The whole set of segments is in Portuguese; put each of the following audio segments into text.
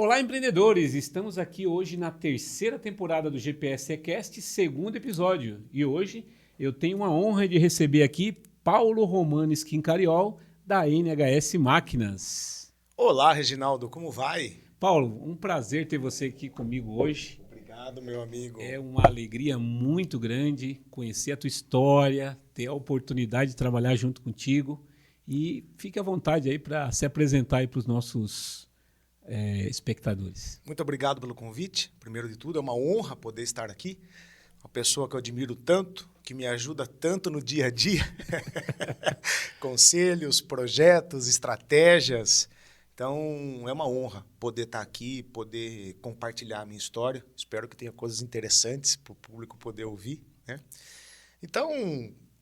Olá, empreendedores! Estamos aqui hoje na terceira temporada do GPS Cast, segundo episódio. E hoje eu tenho uma honra de receber aqui Paulo Romano Schincariol, da NHS Máquinas. Olá, Reginaldo, como vai? Paulo, um prazer ter você aqui comigo hoje. Obrigado, meu amigo. É uma alegria muito grande conhecer a tua história, ter a oportunidade de trabalhar junto contigo. E fique à vontade aí para se apresentar aí para os nossos espectadores. Muito obrigado pelo convite. Primeiro de tudo, é uma honra poder estar aqui. Uma pessoa que eu admiro tanto, que me ajuda tanto no dia a dia. Conselhos, projetos, estratégias. Então, é uma honra poder estar aqui, poder compartilhar a minha história. Espero que tenha coisas interessantes para o público poder ouvir, né? Então,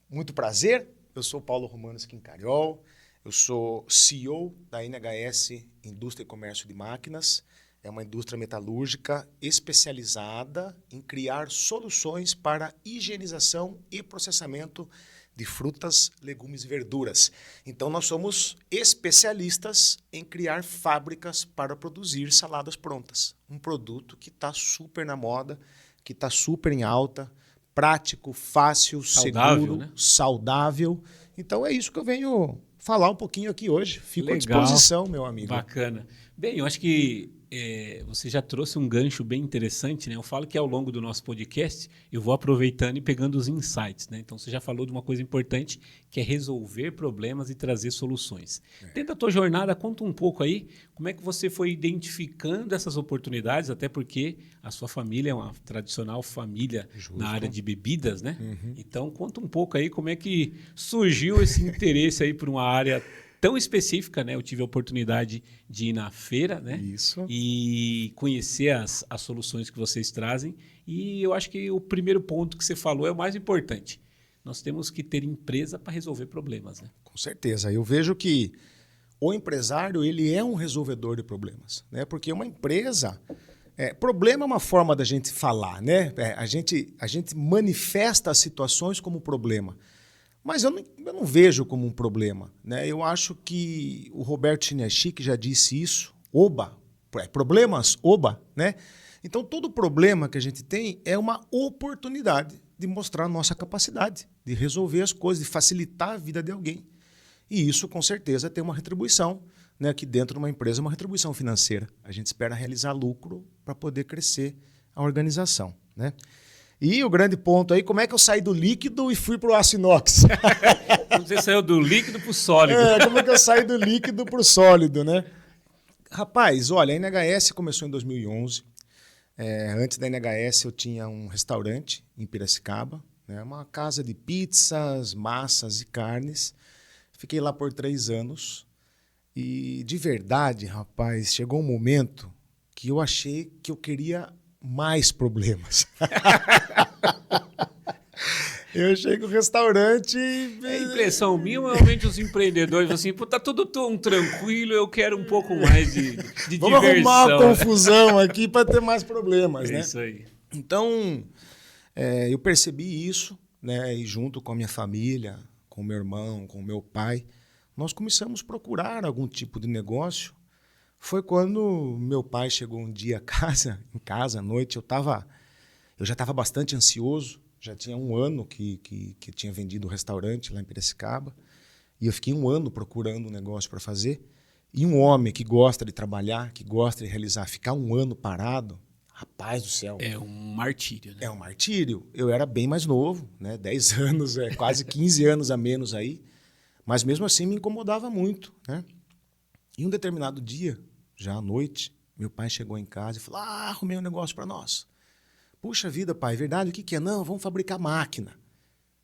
muito prazer. Eu sou Paulo Romano Schincariol. Eu sou CEO da NHS Indústria e Comércio de Máquinas. É uma indústria metalúrgica especializada em criar soluções para higienização e processamento de frutas, legumes e verduras. Então, nós somos especialistas em criar fábricas para produzir saladas prontas. Um produto que está super na moda, que está super em alta, prático, fácil, saudável, seguro, né? Saudável. Então, é isso que eu venho falar um pouquinho aqui hoje. Fico à disposição, meu amigo. Bacana. Bem, eu acho que você já trouxe um gancho bem interessante, né? Eu falo que ao longo do nosso podcast eu vou aproveitando e pegando os insights, né? Então você já falou de uma coisa importante, que é resolver problemas e trazer soluções. Dentro da tua jornada, conta um pouco aí como é que você foi identificando essas oportunidades, até porque a sua família é uma tradicional família na área de bebidas, né? Uhum. Então conta um pouco aí como é que surgiu esse interesse aí por uma área tão específica, né? Eu tive a oportunidade de ir na feira, né? Isso. E conhecer as soluções que vocês trazem. E eu acho que o primeiro ponto que você falou é o mais importante. Nós temos que ter empresa para resolver problemas, né? Com certeza. Eu vejo que o empresário ele é um resolvedor de problemas, né? Porque uma empresa... problema é uma forma da gente falar, né? A gente manifesta as situações como problema. Mas eu não vejo como um problema, né? Eu acho que o Roberto Chiniachik já disse isso, problemas, né? Então, todo problema que a gente tem é uma oportunidade de mostrar a nossa capacidade, de resolver as coisas, de facilitar a vida de alguém. E isso, com certeza, tem uma retribuição, né? Que dentro de uma empresa é uma retribuição financeira. A gente espera realizar lucro para poder crescer a organização, né? E o grande ponto aí, como é que eu saí do líquido e fui para o aço inox? Você saiu do líquido para o sólido. Como é que eu saí do líquido para o sólido, né? Rapaz, olha, a NHS começou em 2011. Antes da NHS eu tinha um restaurante em Piracicaba, né? Uma casa de pizzas, massas e carnes. Fiquei lá por 3 anos. E de verdade, rapaz, chegou um momento que eu achei que eu queria mais problemas. Eu chego no restaurante... É impressão minha, realmente os empreendedores assim, pô, tá tudo tão tranquilo, eu quero um pouco mais de Vamos diversão. Arrumar uma confusão aqui para ter mais problemas, né? Isso aí. Então, eu percebi isso, né? E junto com a minha família, com o meu irmão, com o meu pai, nós começamos a procurar algum tipo de negócio. Foi quando meu pai chegou um dia em casa à noite, eu já estava bastante ansioso, já tinha 1 ano que tinha vendido o restaurante lá em Piracicaba, e eu fiquei 1 ano procurando um negócio para fazer, e um homem que gosta de trabalhar, que gosta de realizar, ficar 1 ano parado, rapaz do céu. É um martírio, né? É um martírio. Eu era bem mais novo, né? 10 anos, quase 15 anos a menos aí, mas mesmo assim me incomodava muito, né? E um determinado dia, já à noite, meu pai chegou em casa e falou: arrumei um negócio para nós. Puxa vida, pai, é verdade? O que é? Não, vamos fabricar máquina.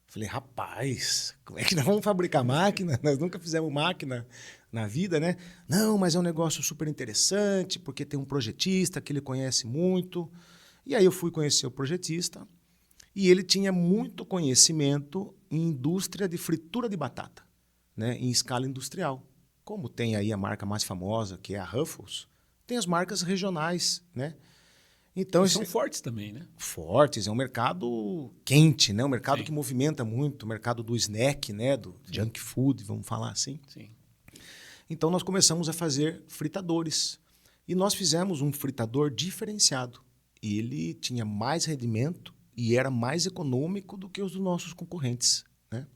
Falei: rapaz, como é que nós vamos fabricar máquina? Nós nunca fizemos máquina na vida, né? Não, mas é um negócio super interessante, porque tem um projetista que ele conhece muito. E aí eu fui conhecer o projetista e ele tinha muito conhecimento em indústria de fritura de batata, né? Em escala industrial. Como tem aí a marca mais famosa, que é a Ruffles, tem as marcas regionais, né? Então, são fortes também, né? Fortes, é um mercado quente, né? Um mercado que movimenta muito, o mercado do snack, né? Do junk food, vamos falar assim. Sim. Então nós começamos a fazer fritadores. E nós fizemos um fritador diferenciado. Ele tinha mais rendimento e era mais econômico do que os dos nossos concorrentes, né?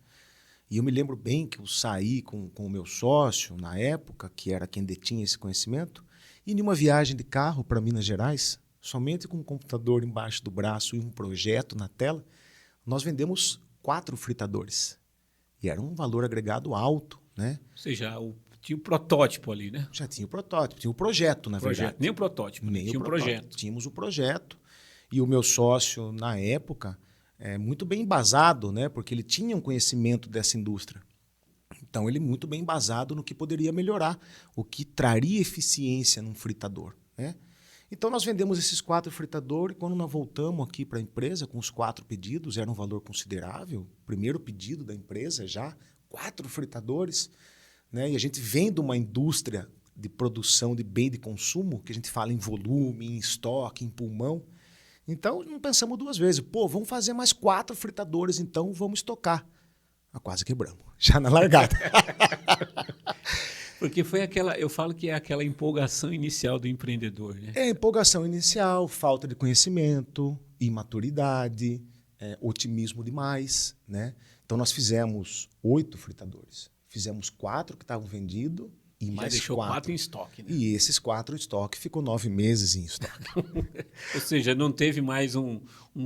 E eu me lembro bem que eu saí com o meu sócio, na época, que era quem detinha esse conhecimento, e em uma viagem de carro para Minas Gerais, somente com um computador embaixo do braço e um projeto na tela, nós vendemos 4 fritadores. E era um valor agregado alto, né? Ou seja, tinha o protótipo ali, né? Já tinha o protótipo, tinha o projeto, na verdade. Nem o protótipo, Nem tinha o um projeto. Tínhamos o projeto. E o meu sócio, na época, muito bem embasado, né? Porque ele tinha um conhecimento dessa indústria. Então, ele muito bem embasado no que poderia melhorar, o que traria eficiência num fritador, né? Então, nós vendemos esses 4 fritadores e quando nós voltamos aqui para a empresa com os 4 pedidos, era um valor considerável, primeiro pedido da empresa já, 4 fritadores, né? E a gente vem de uma indústria de produção de bem de consumo, que a gente fala em volume, em estoque, em pulmão. Então, não pensamos 2 vezes. Pô, vamos fazer mais 4 fritadores, então vamos estocar. Quase quebramos, já na largada. Porque foi aquela, eu falo que é aquela empolgação inicial do empreendedor, né? É empolgação inicial, falta de conhecimento, imaturidade, otimismo demais, né? Então, nós fizemos 8 fritadores. Fizemos 4 que estavam vendidos e mais 4. Já deixou 4 em estoque, né? E esses 4 em estoque ficou 9 meses em estoque. Ou seja, não teve mais um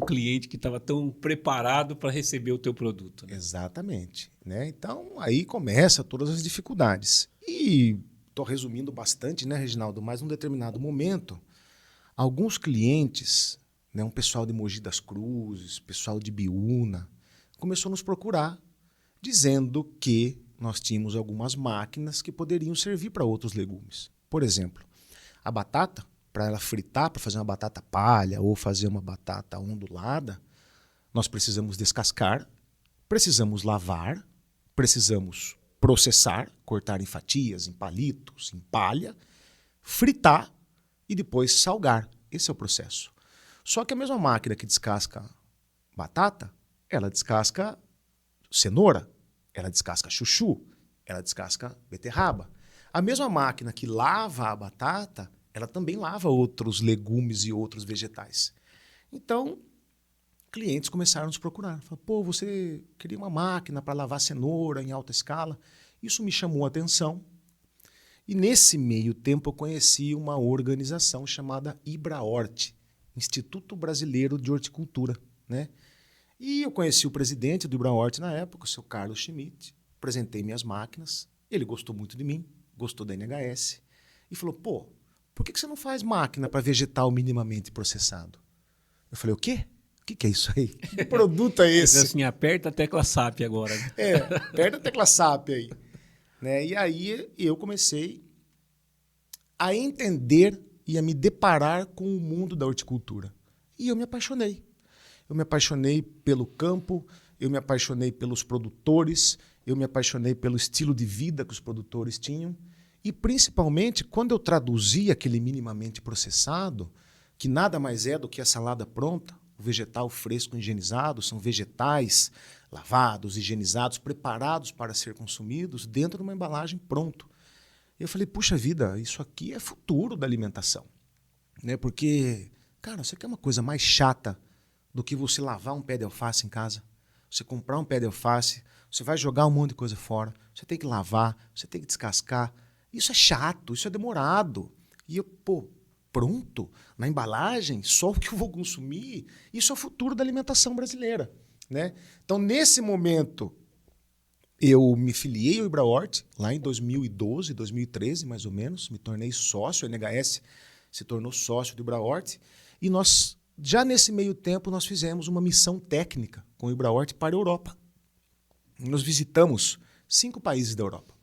cliente que estava tão preparado para receber o teu produto, né? Exatamente, né? Então, aí começa todas as dificuldades. E estou resumindo bastante, né, Reginaldo? Mas num determinado momento, alguns clientes, né, um pessoal de Mogi das Cruzes, pessoal de Biúna, começou a nos procurar, dizendo que nós tínhamos algumas máquinas que poderiam servir para outros legumes. Por exemplo, a batata, para ela fritar, para fazer uma batata palha ou fazer uma batata ondulada, nós precisamos descascar, precisamos lavar, precisamos processar, cortar em fatias, em palitos, em palha, fritar e depois salgar. Esse é o processo. Só que a mesma máquina que descasca batata, ela descasca cenoura, ela descasca chuchu, ela descasca beterraba. A mesma máquina que lava a batata, ela também lava outros legumes e outros vegetais. Então, clientes começaram a nos procurar. Falaram, pô, você queria uma máquina para lavar cenoura em alta escala? Isso me chamou a atenção. E nesse meio tempo eu conheci uma organização chamada IBRAHORT, Instituto Brasileiro de Horticultura, né? E eu conheci o presidente do IBRAHORT na época, o seu Carlos Schmidt, apresentei minhas máquinas, ele gostou muito de mim, gostou da NHS, e falou, pô, por que você não faz máquina para vegetal minimamente processado? Eu falei, o quê? O que é isso aí? Que produto é esse? Assim, aperta a tecla SAP agora. Aperta a tecla SAP aí. Né? E aí eu comecei a entender e a me deparar com o mundo da horticultura. E eu me apaixonei. Eu me apaixonei pelo campo, eu me apaixonei pelos produtores, eu me apaixonei pelo estilo de vida que os produtores tinham. E, principalmente, quando eu traduzi aquele minimamente processado, que nada mais é do que a salada pronta, o vegetal fresco higienizado, são vegetais lavados, higienizados, preparados para ser consumidos dentro de uma embalagem pronto. Eu falei, puxa vida, isso aqui é futuro da alimentação. Né? Porque, cara, você quer uma coisa mais chata do que você lavar um pé de alface em casa? Você comprar um pé de alface, você vai jogar um monte de coisa fora, você tem que lavar, você tem que descascar. Isso é chato, isso é demorado. E eu, pronto, na embalagem, só o que eu vou consumir, isso é o futuro da alimentação brasileira. Né? Então, nesse momento, eu me filiei ao IBRAHORT, lá em 2012, 2013, mais ou menos, me tornei sócio, a NHS se tornou sócio do IBRAHORT, e nós, já nesse meio tempo, nós fizemos uma missão técnica com o IBRAHORT para a Europa. Nós visitamos 5 países da Europa: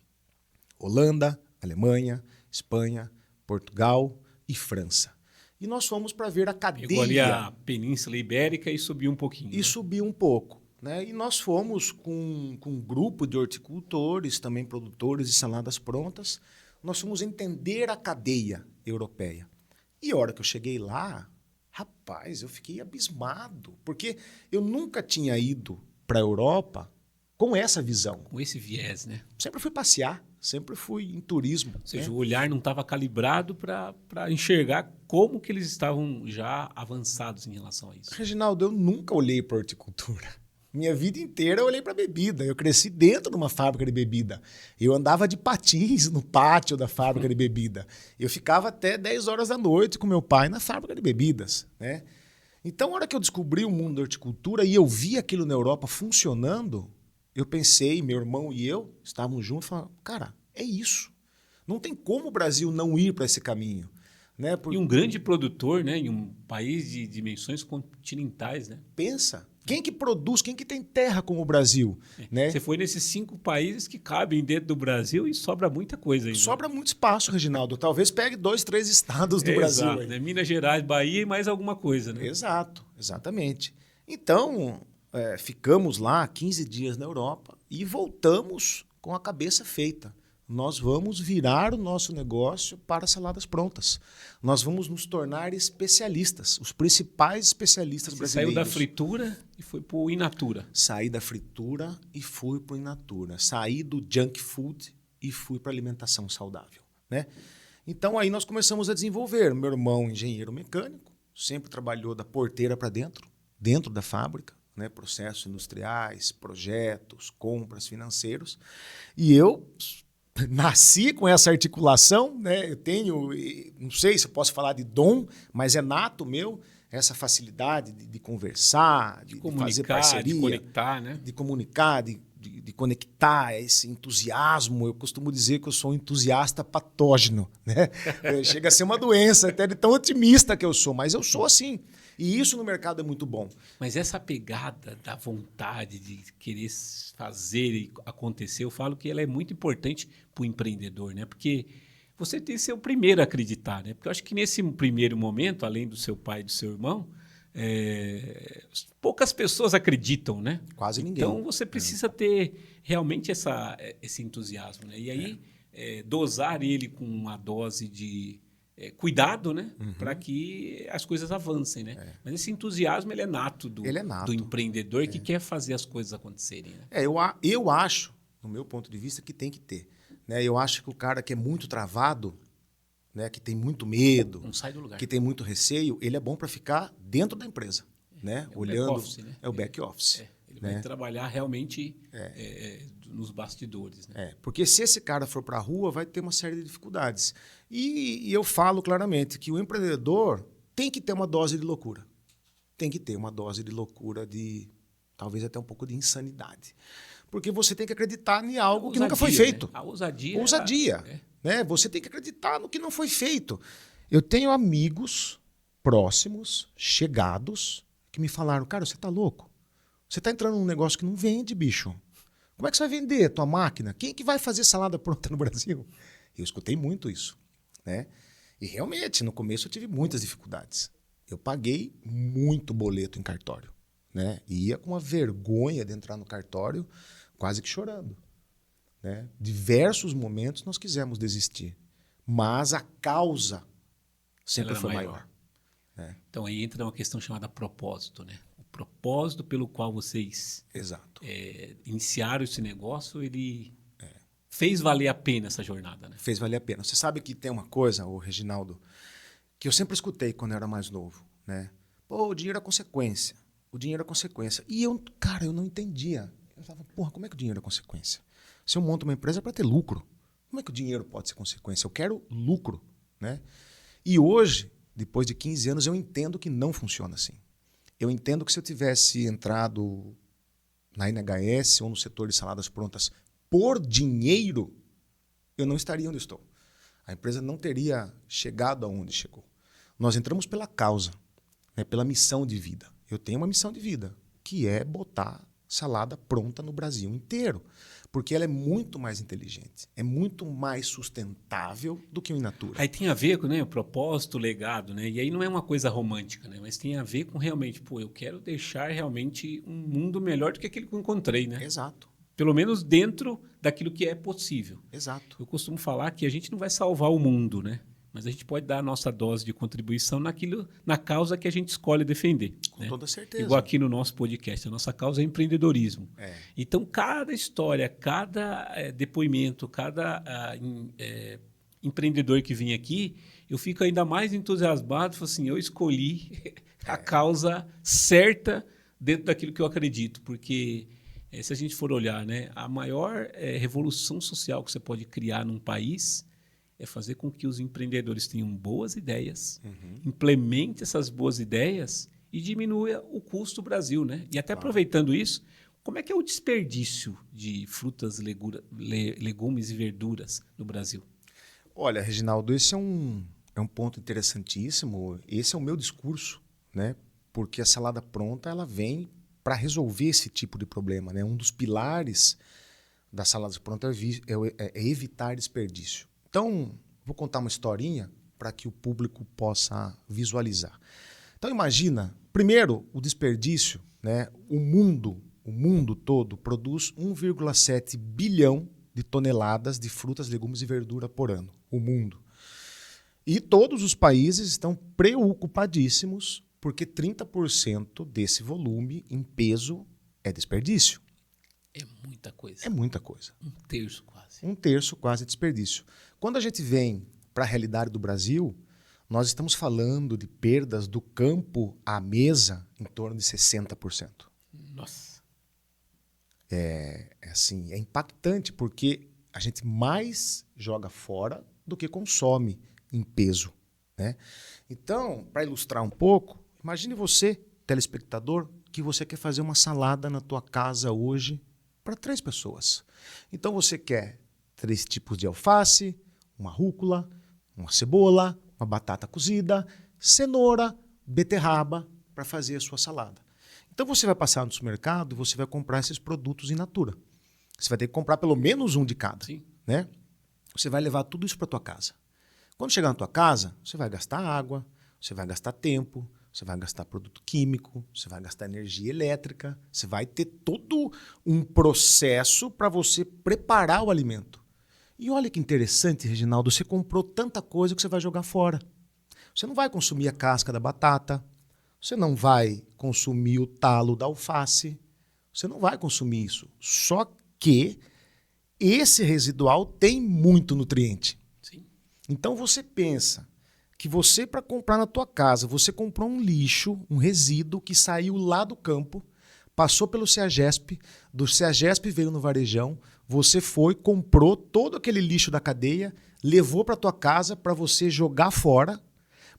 Holanda, Alemanha, Espanha, Portugal e França. E nós fomos para ver a cadeia. Pegou ali a Península Ibérica e subiu um pouquinho. E subiu um pouco. Né? E nós fomos com um grupo de horticultores, também produtores de saladas prontas. Nós fomos entender a cadeia europeia. E a hora que eu cheguei lá, rapaz, eu fiquei abismado. Porque eu nunca tinha ido para a Europa com essa visão. Com esse viés, né? Sempre fui passear, Sempre fui em turismo. Ou seja, o olhar não estava calibrado para enxergar como que eles estavam já avançados em relação a isso. Reginaldo, eu nunca olhei para horticultura. Minha vida inteira eu olhei para bebida. Eu cresci dentro de uma fábrica de bebida. Eu andava de patins no pátio da fábrica de bebida. Eu ficava até 10 horas da noite com meu pai na fábrica de bebidas, né? Então, na hora que eu descobri o mundo da horticultura e eu vi aquilo na Europa funcionando, eu pensei, meu irmão e eu estávamos juntos, falando, cara, é isso. Não tem como o Brasil não ir para esse caminho. Né? E um grande produtor, né, em um país de dimensões continentais, né? Pensa, quem que produz, quem que tem terra como o Brasil? Né? Você foi nesses 5 países que cabem dentro do Brasil e sobra muita coisa ainda. Sobra muito espaço, Reginaldo. Talvez pegue 2, 3 estados do Brasil. Exato, né? Minas Gerais, Bahia e mais alguma coisa, né? Exato, exatamente. Então, ficamos lá 15 dias na Europa e voltamos com a cabeça feita. Nós vamos virar o nosso negócio para saladas prontas. Nós vamos nos tornar especialistas, os principais especialistas brasileiros. Saiu da fritura e foi para o in natura. Saí da fritura e fui para o in natura. Saí do junk food e fui para a alimentação saudável, né? Então aí nós começamos a desenvolver. Meu irmão, engenheiro mecânico, sempre trabalhou da porteira para dentro da fábrica, né? Processos industriais, projetos, compras, financeiros. E eu nasci com essa articulação, né? Eu tenho, não sei se eu posso falar de dom, mas é nato meu, essa facilidade de conversar, de fazer parceria, de conectar, né? De comunicar, de conectar, esse entusiasmo. Eu costumo dizer que eu sou um entusiasta patógeno, né? Chega a ser uma doença, até de tão otimista que eu sou, mas eu sou assim. E isso no mercado é muito bom. Mas essa pegada da vontade de querer fazer e acontecer, eu falo que ela é muito importante para o empreendedor, né? Porque você tem que ser o primeiro a acreditar, né? Porque eu acho que nesse primeiro momento, além do seu pai e do seu irmão, poucas pessoas acreditam, né? Quase ninguém. Então você precisa ter realmente esse entusiasmo, né? E aí dosar ele com uma dose de cuidado, né? Para que as coisas avancem, né? Mas esse entusiasmo ele é nato do empreendedor que quer fazer as coisas acontecerem. Né? Eu acho, no meu ponto de vista, que tem que ter. Né? Eu acho que o cara que é muito travado, né? Que tem muito medo, não sai do lugar, que tem muito receio, ele é bom para ficar dentro da empresa, né? Olhando, back-office, né? É o back-office. Ele vai trabalhar realmente nos bastidores. Né? Porque se esse cara for para a rua, vai ter uma série de dificuldades. E eu falo claramente que o empreendedor tem que ter uma dose de loucura. Tem que ter uma dose de loucura, talvez até um pouco de insanidade. Porque você tem que acreditar em algo que nunca foi feito. Né? A ousadia. Ousadia. Né? Você tem que acreditar no que não foi feito. Eu tenho amigos próximos, chegados, que me falaram, cara, você está louco? Você está entrando num negócio que não vende, bicho. Como é que você vai vender a tua máquina? Quem que vai fazer salada pronta no Brasil? Eu escutei muito isso. Né? E realmente, no começo eu tive muitas dificuldades. Eu paguei muito boleto em cartório. Né? E ia com uma vergonha de entrar no cartório, quase que chorando. Né? Diversos momentos nós quisemos desistir. Mas a causa sempre foi maior. Né? Então aí entra uma questão chamada propósito, né? Propósito pelo qual vocês iniciaram esse negócio, ele fez valer a pena essa jornada, né? Fez valer a pena. Você sabe que tem uma coisa, Reginaldo, que eu sempre escutei quando eu era mais novo, né? Pô, o dinheiro é consequência. O dinheiro é consequência. E eu não entendia. Eu falava, porra, como é que o dinheiro é consequência? Se eu monto uma empresa é para ter lucro. Como é que o dinheiro pode ser consequência? Eu quero lucro, né? E hoje, depois de 15 anos, eu entendo que não funciona assim. Eu entendo que se eu tivesse entrado na NHS ou no setor de saladas prontas por dinheiro, eu não estaria onde estou. A empresa não teria chegado aonde chegou. Nós entramos pela causa, né, pela missão de vida. Eu tenho uma missão de vida, que é botar salada pronta no Brasil inteiro. Porque ela é muito mais inteligente, é muito mais sustentável do que o in natura. Aí tem a ver com, né, o propósito, o legado, né? E aí não é uma coisa romântica, né? Mas tem a ver com realmente, eu quero deixar realmente um mundo melhor do que aquele que eu encontrei, né? Exato. Pelo menos dentro daquilo que é possível. Exato. Eu costumo falar que a gente não vai salvar o mundo, né? mas a gente pode dar a nossa dose de contribuição na causa que a gente escolhe defender. Com né? toda certeza. Igual aqui no nosso podcast, a nossa causa é empreendedorismo. É. Então, cada história, cada depoimento, cada empreendedor que vem aqui, eu fico ainda mais entusiasmado, falo assim, eu escolhi a causa certa dentro daquilo que eu acredito, porque se a gente for olhar, né, a maior revolução social que você pode criar num país é fazer com que os empreendedores tenham boas ideias, implemente essas boas ideias e diminua o custo do Brasil. Né? E até aproveitando isso, como é que é o desperdício de frutas, legumes e verduras no Brasil? Olha, Reginaldo, esse é um ponto interessantíssimo. Esse é o meu discurso, né? Porque a salada pronta ela vem para resolver esse tipo de problema. Né? Um dos pilares da salada pronta é evitar desperdício. Então, vou contar uma historinha para que o público possa visualizar. Então, imagina, primeiro, o desperdício. Né? O mundo todo produz 1,7 bilhão de toneladas de frutas, legumes e verdura por ano. O mundo. E todos os países estão preocupadíssimos porque 30% desse volume em peso é desperdício. É muita coisa. É muita coisa. Um terço quase. Um terço quase é desperdício. Quando a gente vem para a realidade do Brasil, nós estamos falando de perdas do campo à mesa em torno de 60%. Nossa. É impactante porque a gente mais joga fora do que consome em peso. Né? Então, para ilustrar um pouco, imagine você, telespectador, que você quer fazer uma salada na tua casa hoje para 3 pessoas. Então você quer 3 tipos de alface, uma rúcula, uma cebola, uma batata cozida, cenoura, beterraba para fazer a sua salada. Então você vai passar no supermercado e você vai comprar esses produtos in natura. Você vai ter que comprar pelo menos um de cada. Sim. Né? Você vai levar tudo isso para tua casa. Quando chegar na tua casa, você vai gastar água, você vai gastar tempo, você vai gastar produto químico, você vai gastar energia elétrica, você vai ter todo um processo para você preparar o alimento. E olha que interessante, Reginaldo, você comprou tanta coisa que você vai jogar fora. Você não vai consumir a casca da batata, você não vai consumir o talo da alface, você não vai consumir isso. Só que esse residual tem muito nutriente. Sim. Então você pensa que você, para comprar na tua casa, você comprou um lixo, um resíduo que saiu lá do campo, passou pelo CEAGESP, do CEAGESP veio no varejão, você foi, comprou todo aquele lixo da cadeia, levou para tua casa para você jogar fora,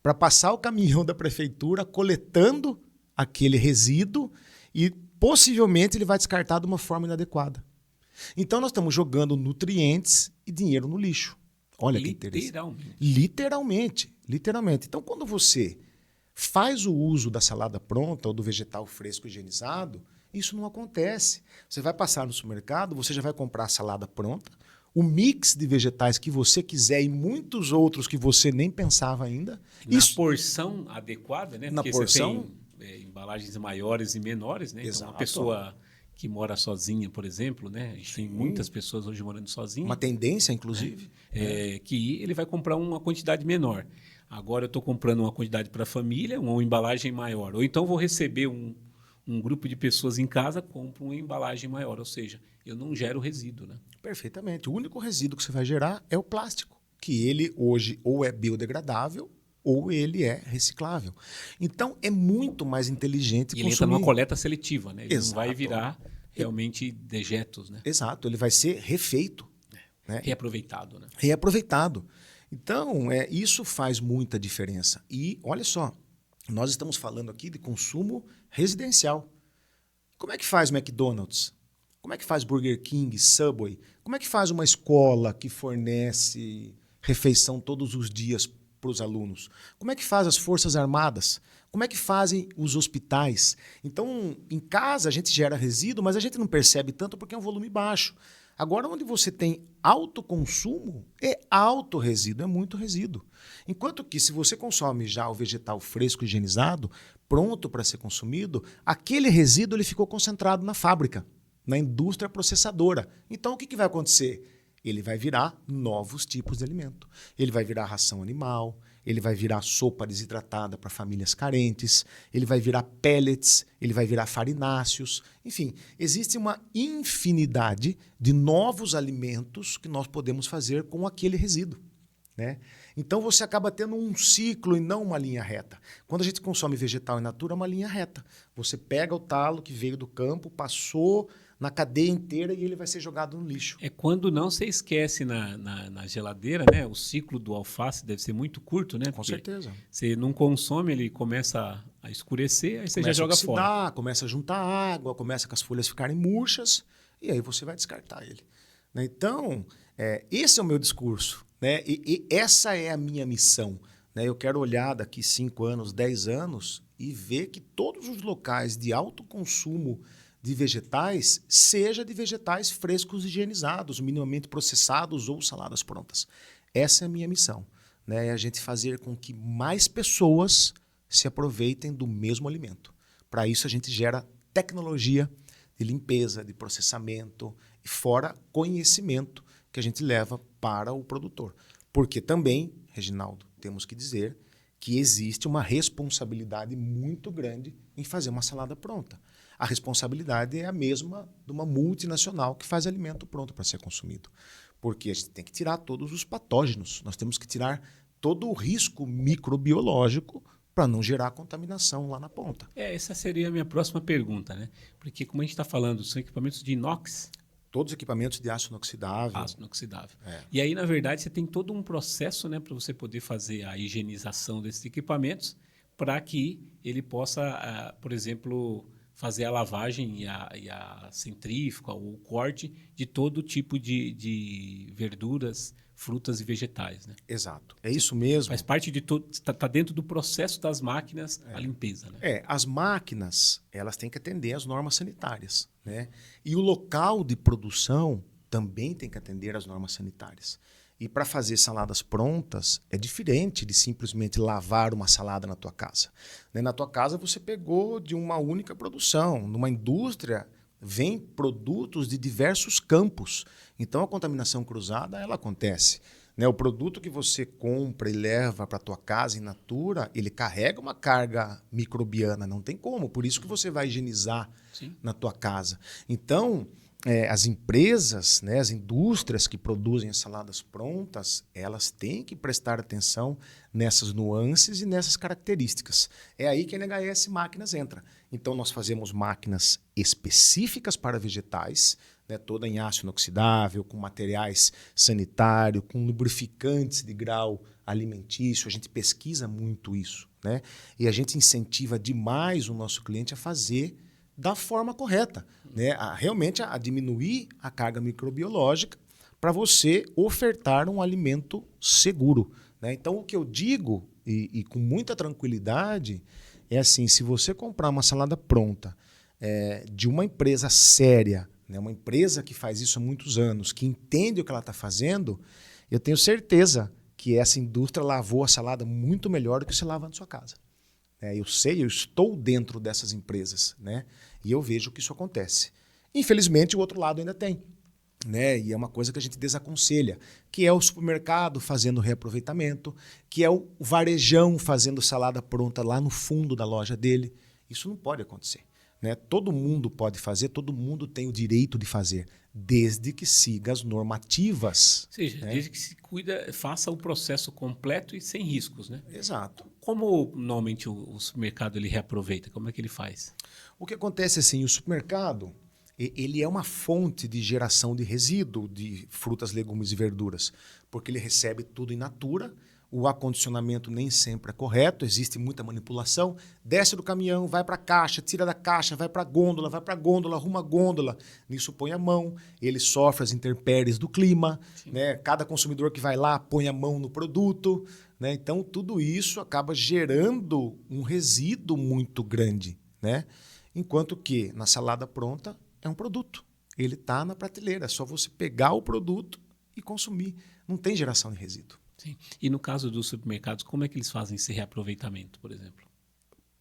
para passar o caminhão da prefeitura coletando aquele resíduo e possivelmente ele vai descartar de uma forma inadequada. Então nós estamos jogando nutrientes e dinheiro no lixo. Olha que interessante. Literalmente. Então, quando você faz o uso da salada pronta ou do vegetal fresco higienizado, isso não acontece. Você vai passar no supermercado, você já vai comprar a salada pronta, o mix de vegetais que você quiser e muitos outros que você nem pensava ainda. Na porção adequada, né? Na Porque porção, você tem embalagens maiores e menores, né? Exato. Então, uma pessoa que mora sozinha, por exemplo, né? A gente tem muitas pessoas hoje morando sozinhas. Uma tendência, inclusive. Que ele vai comprar uma quantidade menor. Agora eu estou comprando uma quantidade para a família, uma embalagem maior. Ou então vou receber um grupo de pessoas em casa, compro uma embalagem maior. Ou seja, eu não gero resíduo. Né? Perfeitamente. O único resíduo que você vai gerar é o plástico, que ele hoje ou é biodegradável ou ele é reciclável. Então, é muito mais inteligente consumir. Ele entra numa coleta seletiva, né? Ele Exato. não vai virar realmente dejetos, né? Exato, ele vai ser refeito. Né? Reaproveitado, né? Reaproveitado. Então, isso faz muita diferença. E, olha só, nós estamos falando aqui de consumo residencial. Como é que faz McDonald's? Como é que faz Burger King, Subway? Como é que faz uma escola que fornece refeição todos os dias para os alunos? Como é que faz as Forças Armadas? Como é que fazem os hospitais? Então, em casa a gente gera resíduo, mas a gente não percebe tanto porque é um volume baixo. Agora, onde você tem alto consumo, é alto resíduo, é muito resíduo. Enquanto que se você consome já o vegetal fresco higienizado, pronto para ser consumido, aquele resíduo ele ficou concentrado na fábrica, na indústria processadora. Então, o que vai acontecer? ele vai virar novos tipos de alimento. Ele vai virar ração animal, ele vai virar sopa desidratada para famílias carentes, ele vai virar pellets, ele vai virar farináceos. Enfim, existe uma infinidade de novos alimentos que nós podemos fazer com aquele resíduo, né? Então você acaba tendo um ciclo e não uma linha reta. Quando a gente consome vegetal in natura, é uma linha reta. Você pega o talo que veio do campo, passou na cadeia inteira e ele vai ser jogado no lixo. É quando não você esquece na geladeira, né? O ciclo do alface deve ser muito curto, né? Com certeza. Você não consome, ele começa a escurecer, aí você já joga fora. Começa a juntar água, começa com as folhas ficarem murchas e aí você vai descartar ele. Né? Então, esse é o meu discurso, né? E essa é a minha missão. Né? Eu quero olhar daqui 5 anos, 10 anos e ver que todos os locais de alto consumo de vegetais, seja de vegetais frescos higienizados, minimamente processados ou saladas prontas. Essa é a minha missão, né? É a gente fazer com que mais pessoas se aproveitem do mesmo alimento. Para isso a gente gera tecnologia de limpeza, de processamento e fora conhecimento que a gente leva para o produtor. Porque também, Reginaldo, temos que dizer que existe uma responsabilidade muito grande em fazer uma salada pronta. A responsabilidade é a mesma de uma multinacional que faz alimento pronto para ser consumido. Porque a gente tem que tirar todos os patógenos, nós temos que tirar todo o risco microbiológico para não gerar contaminação lá na ponta. Essa seria a minha próxima pergunta, né? Porque como a gente está falando, são equipamentos de inox. Todos os equipamentos de aço inoxidável. Aço inoxidável. E aí, na verdade, você tem todo um processo, né, para você poder fazer a higienização desses equipamentos para que ele possa, por exemplo, fazer a lavagem e a centrífuga, ou o corte de todo tipo de verduras, frutas e vegetais, né? Exato. É isso mesmo. Faz parte de todo... Está dentro do processo das máquinas a limpeza, né? As máquinas, elas têm que atender às normas sanitárias, né? E o local de produção também tem que atender às normas sanitárias. E para fazer saladas prontas, é diferente de simplesmente lavar uma salada na tua casa. Né? Na tua casa você pegou de uma única produção. Numa indústria, vem produtos de diversos campos. Então a contaminação cruzada, ela acontece. Né? O produto que você compra e leva para a tua casa in natura, ele carrega uma carga microbiana, não tem como. Por isso que você vai higienizar na tua casa. Então, as empresas, né, as indústrias que produzem as saladas prontas, elas têm que prestar atenção nessas nuances e nessas características. É aí que a NHS Máquinas entra. Então, nós fazemos máquinas específicas para vegetais, né, toda em aço inoxidável, com materiais sanitários, com lubrificantes de grau alimentício. A gente pesquisa muito isso, né? E a gente incentiva demais o nosso cliente a fazer da forma correta, né? Realmente a diminuir a carga microbiológica para você ofertar um alimento seguro, né? Então, o que eu digo, e com muita tranquilidade, é assim, se você comprar uma salada pronta de uma empresa séria, né? Uma empresa que faz isso há muitos anos, que entende o que ela está fazendo, eu tenho certeza que essa indústria lavou a salada muito melhor do que você lava na sua casa. Eu sei, eu estou dentro dessas empresas, né? E eu vejo que isso acontece. Infelizmente, o outro lado ainda tem, né? E é uma coisa que a gente desaconselha, que é o supermercado fazendo reaproveitamento, que é o varejão fazendo salada pronta lá no fundo da loja dele. Isso não pode acontecer, né? Todo mundo pode fazer, todo mundo tem o direito de fazer, desde que siga as normativas. Ou seja, né? desde que se cuida, faça o processo completo e sem riscos, né? Exato. Como normalmente o supermercado ele reaproveita? Como é que ele faz? O que acontece assim, o supermercado, ele é uma fonte de geração de resíduo de frutas, legumes e verduras, porque ele recebe tudo in natura, o acondicionamento nem sempre é correto, existe muita manipulação, desce do caminhão, vai para a caixa, tira da caixa, vai para a gôndola, arruma a gôndola, nisso põe a mão, ele sofre as intempéries do clima, né? Cada consumidor que vai lá põe a mão no produto, né? Então tudo isso acaba gerando um resíduo muito grande, né? Enquanto que na salada pronta é um produto, ele está na prateleira, é só você pegar o produto e consumir, não tem geração de resíduo. Sim. E no caso dos supermercados, como é que eles fazem esse reaproveitamento, por exemplo?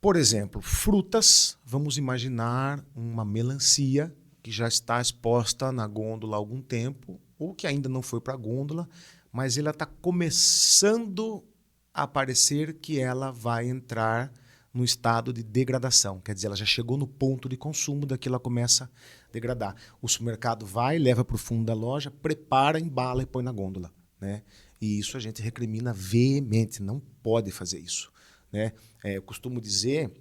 Por exemplo, frutas, vamos imaginar uma melancia que já está exposta na gôndola há algum tempo ou que ainda não foi para a gôndola, mas ela está começando a aparecer que ela vai entrar no estado de degradação. Quer dizer, ela já chegou no ponto de consumo, daqui ela começa a degradar. O supermercado vai, leva para o fundo da loja, prepara, embala e põe na gôndola, né? E isso a gente recrimina veemente, não pode fazer isso, né? Eu costumo dizer,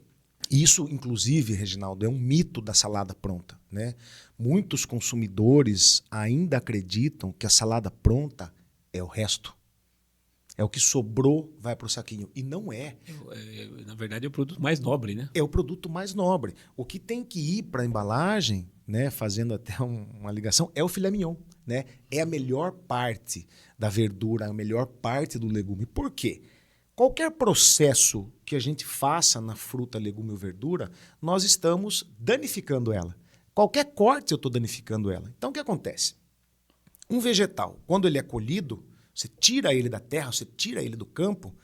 isso inclusive, Reginaldo, é um mito da salada pronta, né? Muitos consumidores ainda acreditam que a salada pronta é o resto. É o que sobrou, vai para o saquinho. E não é. Na verdade, é o produto mais nobre, né? É o produto mais nobre. O que tem que ir para a embalagem, né, fazendo até uma ligação, é o filé mignon, né? É a melhor parte da verdura, a melhor parte do legume. Por quê? Qualquer processo que a gente faça na fruta, legume ou verdura, nós estamos danificando ela. Qualquer corte eu estou danificando ela. Então, o que acontece? Um vegetal, quando ele é colhido, você tira ele da terra, você tira ele do campo,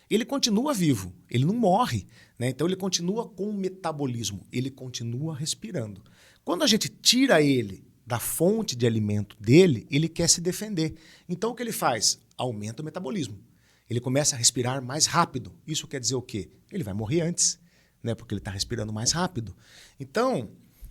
ele continua vivo, ele não morre, né? Então ele continua com o metabolismo, ele continua respirando. Quando a gente tira ele da fonte de alimento dele, ele quer se defender. Então o que ele faz? Aumenta o metabolismo. Ele começa a respirar mais rápido. Isso quer dizer o quê? Ele vai morrer antes, né? Porque ele está respirando mais rápido. Então,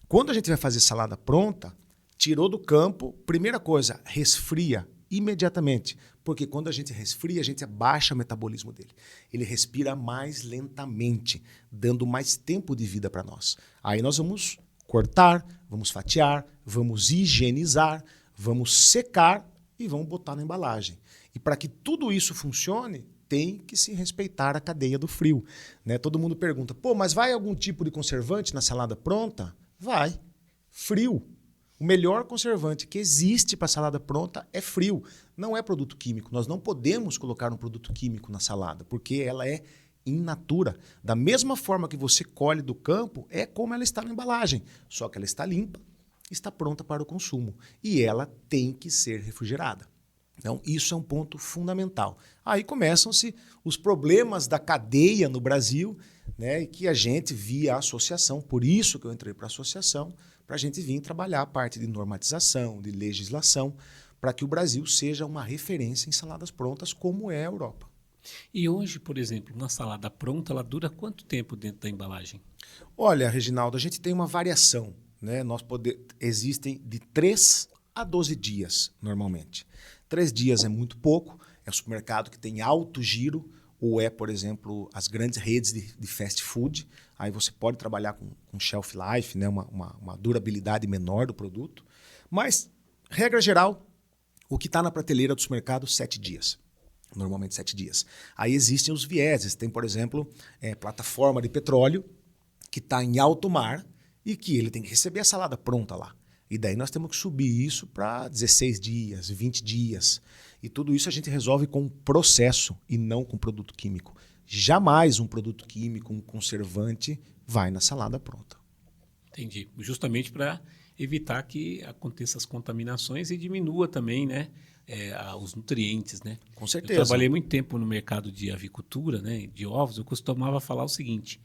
quando a gente vai fazer salada pronta, tirou do campo, primeira coisa, resfria imediatamente, porque quando a gente resfria, a gente abaixa o metabolismo dele. Ele respira mais lentamente, dando mais tempo de vida para nós. Aí nós vamos cortar, vamos fatiar, vamos higienizar, vamos secar e vamos botar na embalagem. E para que tudo isso funcione, tem que se respeitar a cadeia do frio, né? Todo mundo pergunta, pô, mas vai algum tipo de conservante na salada pronta? Vai. Frio. O melhor conservante que existe para salada pronta é frio. Não é produto químico. Nós não podemos colocar um produto químico na salada, porque ela é in natura. Da mesma forma que você colhe do campo, é como ela está na embalagem. Só que ela está limpa, está pronta para o consumo. E ela tem que ser refrigerada. Então, isso é um ponto fundamental. Aí começam-se os problemas da cadeia no Brasil, né, e que a gente via a associação, por isso que eu entrei para a associação, para a gente vir trabalhar a parte de normatização, de legislação, para que o Brasil seja uma referência em saladas prontas, como é a Europa. E hoje, por exemplo, uma salada pronta, ela dura quanto tempo dentro da embalagem? Olha, Reginaldo, a gente tem uma variação, né? Existem de 3 a 12 dias, normalmente. 3 dias é muito pouco, é o supermercado que tem alto giro, ou é, por exemplo, as grandes redes de fast food. Aí você pode trabalhar com shelf life, né? uma durabilidade menor do produto. Mas, regra geral, o que está na prateleira do supermercado, 7 dias. Normalmente 7 dias. Aí existem os vieses. Tem, por exemplo, plataforma de petróleo que está em alto mar e que ele tem que receber a salada pronta lá. E daí nós temos que subir isso para 16 dias, 20 dias. E tudo isso a gente resolve com processo e não com produto químico. Jamais um produto químico, um conservante, vai na salada pronta. Entendi. Justamente para evitar que aconteçam as contaminações e diminua também, né, os nutrientes, né? Com certeza. Eu trabalhei muito tempo no mercado de avicultura, né, de ovos. Eu costumava falar o seguinte: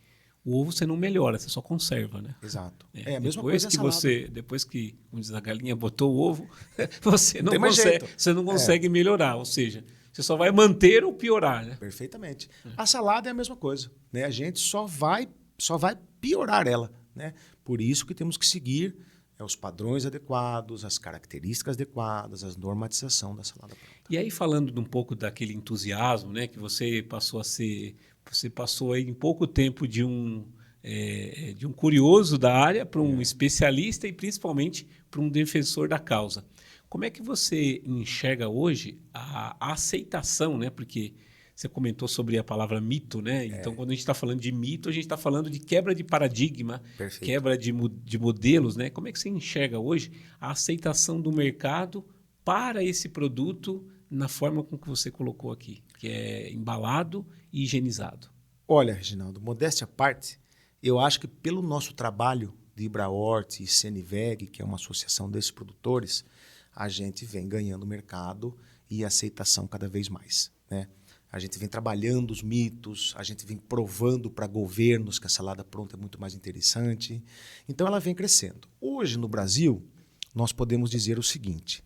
o ovo você não melhora, você só conserva, né? Exato. É a mesma coisa que salada. depois que, como diz, a galinha botou o ovo, você não Tem mais consegue, jeito. você não consegue melhorar. Ou seja, você só vai manter ou piorar, né? Perfeitamente. A salada é a mesma coisa, né? A gente só vai piorar ela, né? Por isso que temos que seguir os padrões adequados, as características adequadas, a normatização da salada pronta. E aí, falando de um pouco daquele entusiasmo, né, que você passou a ser, você passou aí em pouco tempo de um curioso da área para um especialista e principalmente para um defensor da causa. Como é que você enxerga hoje a aceitação, né? Porque você comentou sobre a palavra mito, né? Então, quando a gente está falando de mito, a gente está falando de quebra de paradigma, Perfeito. quebra de modelos, né? Como é que você enxerga hoje a aceitação do mercado para esse produto na forma com que você colocou aqui, que é embalado e higienizado? Olha, Reginaldo, modéstia à parte, eu acho que pelo nosso trabalho de Ibrahort e Ceniveg, que é uma associação desses produtores, a gente vem ganhando mercado e aceitação cada vez mais, né? A gente vem trabalhando os mitos, a gente vem provando para governos que a salada pronta é muito mais interessante. Então, ela vem crescendo. Hoje, no Brasil, nós podemos dizer o seguinte,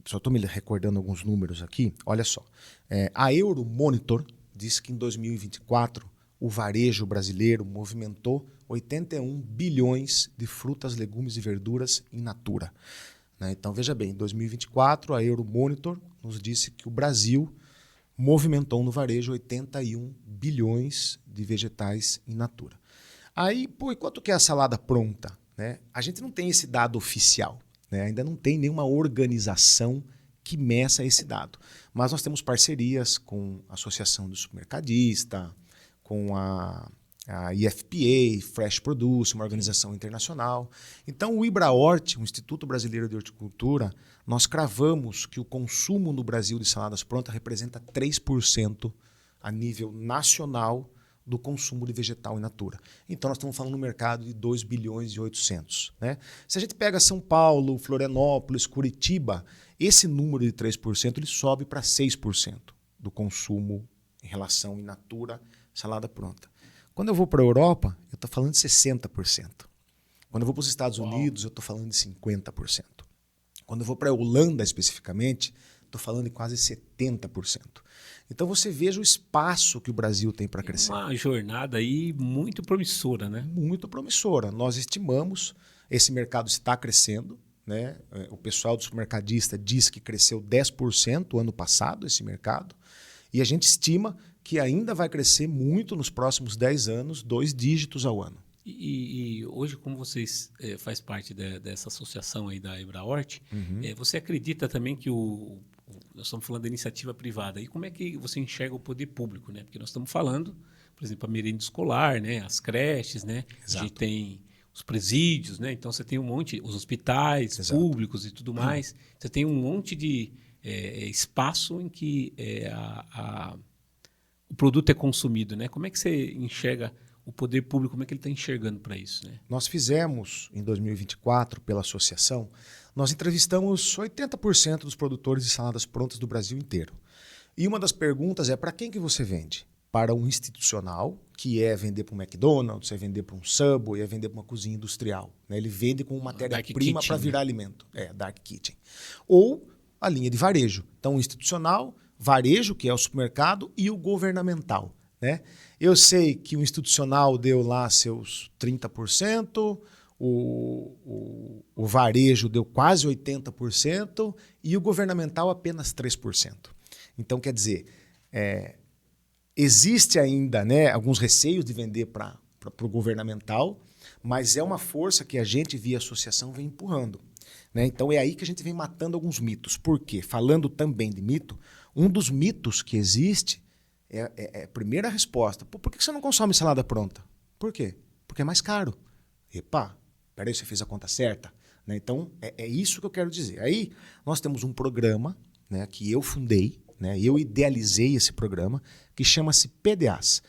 Só estou me recordando alguns números aqui. Olha só. A Euromonitor diz que em 2024 o varejo brasileiro movimentou 81 bilhões de frutas, legumes e verduras in natura. Né? Então, veja bem, em 2024 a Euromonitor nos disse que o Brasil movimentou no varejo 81 bilhões de vegetais in natura. Aí, e quanto que é a salada pronta? Né? A gente não tem esse dado oficial. Né? Ainda não tem nenhuma organização que meça esse dado. Mas nós temos parcerias com a Associação do Supermercadista, com a IFPA, Fresh Produce, uma organização internacional. Então, o IBRAHORT, o Instituto Brasileiro de Horticultura, nós cravamos que o consumo no Brasil de saladas prontas representa 3% a nível nacional do consumo de vegetal in natura. Então, nós estamos falando no mercado de 2 bilhões e 800. Né? Se a gente pega São Paulo, Florianópolis, Curitiba, esse número de 3% ele sobe para 6% do consumo em relação in natura, salada pronta. Quando eu vou para a Europa, eu estou falando de 60%. Quando eu vou para os Estados Unidos, eu estou falando de 50%. Quando eu vou para a Holanda, especificamente, estou falando de quase 70%. Então, você veja o espaço que o Brasil tem para crescer. Uma jornada aí muito promissora, né? Muito promissora. Nós estimamos, esse mercado está crescendo. Né? O pessoal do supermercadista diz que cresceu 10% ano passado, esse mercado. E a gente estima que ainda vai crescer muito nos próximos 10 anos, 2 dígitos ao ano. E hoje, como vocês faz parte dessa associação aí da IBRAHORT, você acredita também que nós estamos falando da iniciativa privada, e como é que você enxerga o poder público? Né? Porque nós estamos falando, por exemplo, a merenda escolar, né? As creches, né? A gente tem os presídios, né? Então você tem um monte, os hospitais públicos e tudo mais, você tem um monte de espaço em que o produto é consumido, né? Como é que você enxerga o poder público, como é que ele está enxergando para isso? Né? Nós fizemos, em 2024, pela associação, nós entrevistamos 80% dos produtores de saladas prontas do Brasil inteiro. E uma das perguntas é, para quem que você vende? Para um institucional, que é vender para um McDonald's, é vender para um Subway, é vender para uma cozinha industrial. Né? Ele vende com matéria-prima para virar alimento. Dark Kitchen. Ou a linha de varejo. Então, o institucional, varejo, que é o supermercado, e o governamental. Né? Eu sei que o institucional deu lá seus 30%, o varejo deu quase 80% e o governamental apenas 3%. Então, quer dizer, existe ainda, né, alguns receios de vender para o governamental, mas é uma força que a gente, via associação, vem empurrando. Né? Então, é aí que a gente vem matando alguns mitos. Por quê? Falando também de mito, um dos mitos que existe é a primeira resposta. Por que você não consome salada pronta? Por quê? Porque é mais caro. Epa, peraí, você fez a conta certa? Né? Então, é isso que eu quero dizer. Aí, nós temos um programa, né, que eu fundei, né, eu idealizei esse programa, que chama-se PDAS,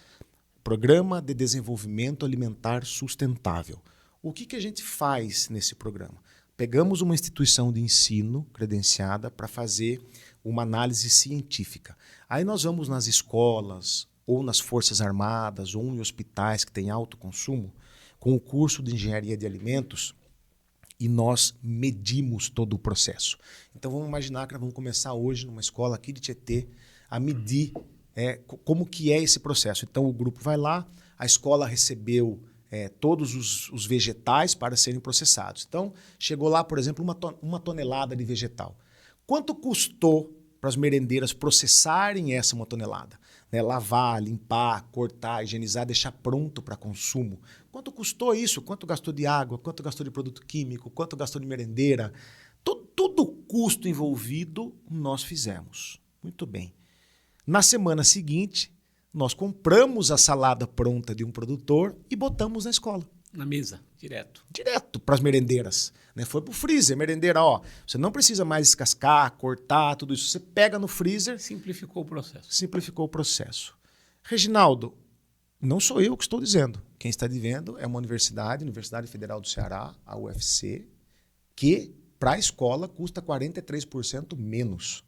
Programa de Desenvolvimento Alimentar Sustentável. O que a gente faz nesse programa? Pegamos uma instituição de ensino credenciada para fazer uma análise científica. Aí nós vamos nas escolas, ou nas forças armadas, ou em hospitais que têm alto consumo, com o curso de engenharia de alimentos, e nós medimos todo o processo. Então vamos imaginar que nós vamos começar hoje numa escola aqui de Tietê a medir como que é esse processo. Então o grupo vai lá, a escola recebeu todos os vegetais para serem processados. Então chegou lá, por exemplo, uma tonelada de vegetal. Quanto custou para as merendeiras processarem essa 1 tonelada? Né? Lavar, limpar, cortar, higienizar, deixar pronto para consumo. Quanto custou isso? Quanto gastou de água? Quanto gastou de produto químico? Quanto gastou de merendeira? Todo o custo envolvido nós fizemos. Muito bem. Na semana seguinte, nós compramos a salada pronta de um produtor e botamos na escola. Na mesa, direto. Direto para as merendeiras. Né? Foi para o freezer, merendeira, ó. Você não precisa mais descascar, cortar, tudo isso. Você pega no freezer. Simplificou o processo. Simplificou o processo. Reginaldo, não sou eu que estou dizendo. Quem está dizendo é uma Universidade Federal do Ceará, a UFC, que para a escola custa 43% menos.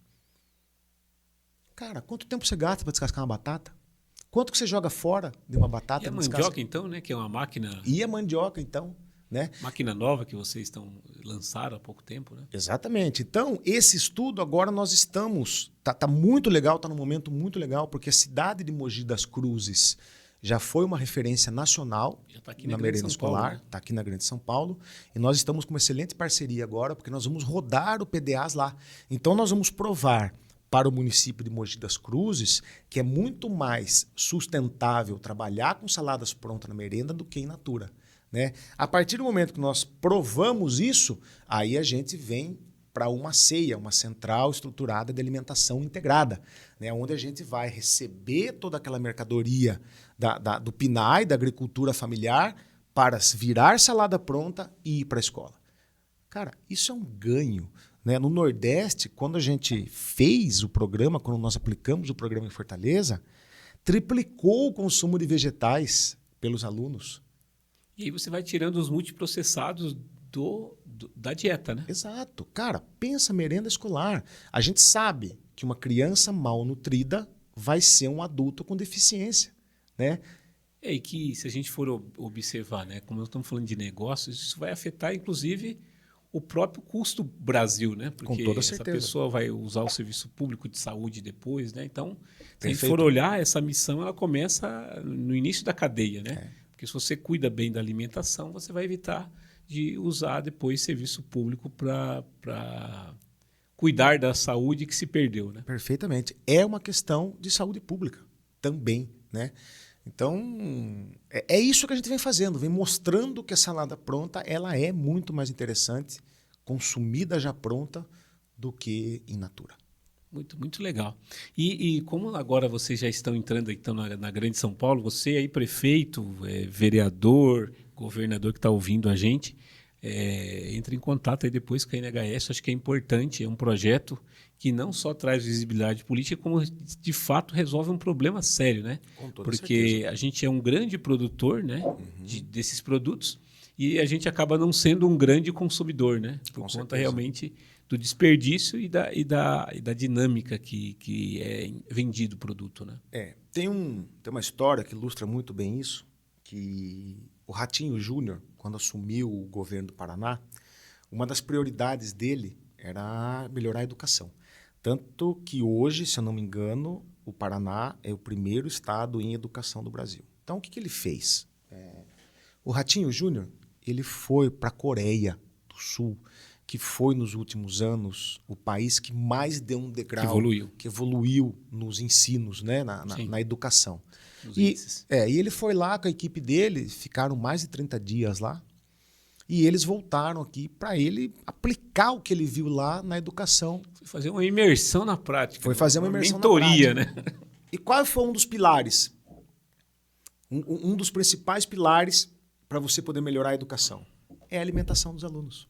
Cara, quanto tempo você gasta para descascar uma batata? Quanto que você joga fora de uma batata? E a mandioca, então, né? Que é uma máquina... E a mandioca, então. né? Máquina nova que vocês lançaram há pouco tempo, né? Exatamente. Então, esse estudo agora nós estamos... Tá muito legal, está num momento muito legal, porque a cidade de Mogi das Cruzes já foi uma referência nacional Já está aqui na na Grande merenda São Paulo, escolar, né? está aqui na Grande São Paulo, e nós estamos com uma excelente parceria agora, porque nós vamos rodar o PDAs lá. Então, nós vamos provar para o município de Mogi das Cruzes que é muito mais sustentável trabalhar com saladas prontas na merenda do que in natura, né? A partir do momento que nós provamos isso, aí a gente vem para uma ceia, uma central estruturada de alimentação integrada, né? Onde a gente vai receber toda aquela mercadoria do PNAE, da agricultura familiar, para virar salada pronta e ir para a escola. Cara, isso é um ganho, né? No Nordeste, quando a gente fez o programa, quando nós aplicamos o programa em Fortaleza, triplicou o consumo de vegetais pelos alunos. E aí você vai tirando os multiprocessados da dieta, né? Exato. Cara, pensa merenda escolar. A gente sabe que uma criança mal nutrida vai ser um adulto com deficiência, né? E que se a gente for observar, né, como nós estamos falando de negócios, isso vai afetar, inclusive, o próprio custo Brasil, né? Porque Com toda essa certeza. pessoa vai usar o serviço público de saúde depois, né? Então, se a gente Perfeito. for olhar, essa missão ela começa no início da cadeia, né? É. Porque se você cuida bem da alimentação, você vai evitar de usar depois serviço público para cuidar da saúde que se perdeu, né? Perfeitamente. É uma questão de saúde pública também, né? Então, é isso que a gente vem fazendo, vem mostrando que a salada pronta ela é muito mais interessante, consumida já pronta, do que in natura. Muito, muito legal. E como agora vocês já estão entrando então, na Grande São Paulo, você aí, prefeito, vereador, governador que está ouvindo a gente, entre em contato aí depois com a NHS, acho que é importante, é um projeto que não só traz visibilidade política, como de fato resolve um problema sério, né? Com toda Porque certeza. a gente é um grande produtor, né, desses produtos e a gente acaba não sendo um grande consumidor, né? Por Com conta certeza. realmente do desperdício e da dinâmica que é vendido o produto, né? Tem uma história que ilustra muito bem isso, que o Ratinho Júnior, quando assumiu o governo do Paraná, uma das prioridades dele era melhorar a educação. Tanto que hoje, se eu não me engano, o Paraná é o primeiro estado em educação do Brasil. Então, o que ele fez? O Ratinho Júnior, ele foi para a Coreia do Sul, que foi nos últimos anos o país que mais deu um degrau, que evoluiu nos ensinos, né, na educação. E ele foi lá com a equipe dele, ficaram mais de 30 dias lá, e eles voltaram aqui para ele aplicar o que ele viu lá na educação. Foi fazer uma imersão na prática. Foi fazer uma imersão mentoria, na prática. Né? E qual foi um dos pilares? Um dos principais pilares para você poder melhorar a educação? É a alimentação dos alunos.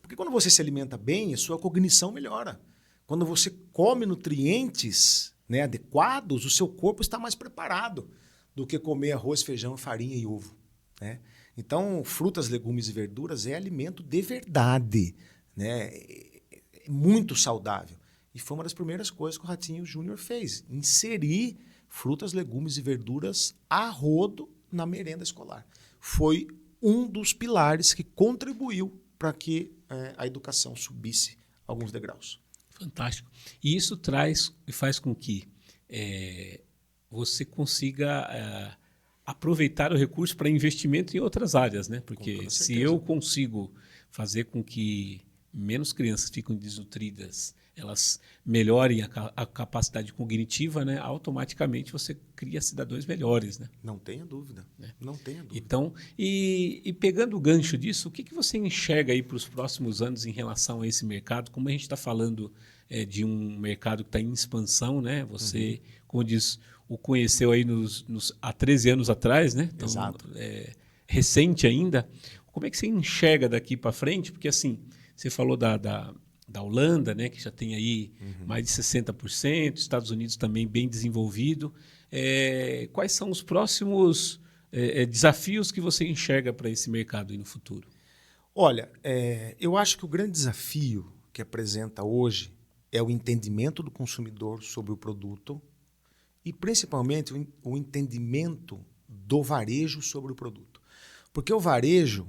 Porque quando você se alimenta bem, a sua cognição melhora. Quando você come nutrientes, né, adequados, o seu corpo está mais preparado do que comer arroz, feijão, farinha e ovo, né? Então, frutas, legumes e verduras é alimento de verdade, né? É muito saudável. E foi uma das primeiras coisas que o Ratinho Júnior fez, inserir frutas, legumes e verduras a rodo na merenda escolar. Foi um dos pilares que contribuiu para que a educação subisse alguns degraus. Fantástico. E isso traz e faz com que você consiga aproveitar o recurso para investimento em outras áreas, né? Porque se eu consigo fazer com que menos crianças fiquem desnutridas, elas melhorem a capacidade cognitiva, né? Automaticamente você cria cidadãos melhores, né? Não tenha dúvida. Não tenha dúvida. Então, e pegando o gancho disso, o que você enxerga aí para os próximos anos em relação a esse mercado? Como a gente está falando de um mercado que está em expansão, né? Você, como diz, o conheceu aí há 13 anos atrás, né? Então, exato. Recente ainda. Como é que você enxerga daqui para frente? Porque assim, você falou da Holanda, né, que já tem aí mais de 60%, Estados Unidos também bem desenvolvido. Quais são os próximos desafios que você enxerga para esse mercado aí no futuro? Olha, eu acho que o grande desafio que apresenta hoje é o entendimento do consumidor sobre o produto e, principalmente, o entendimento do varejo sobre o produto. Porque o varejo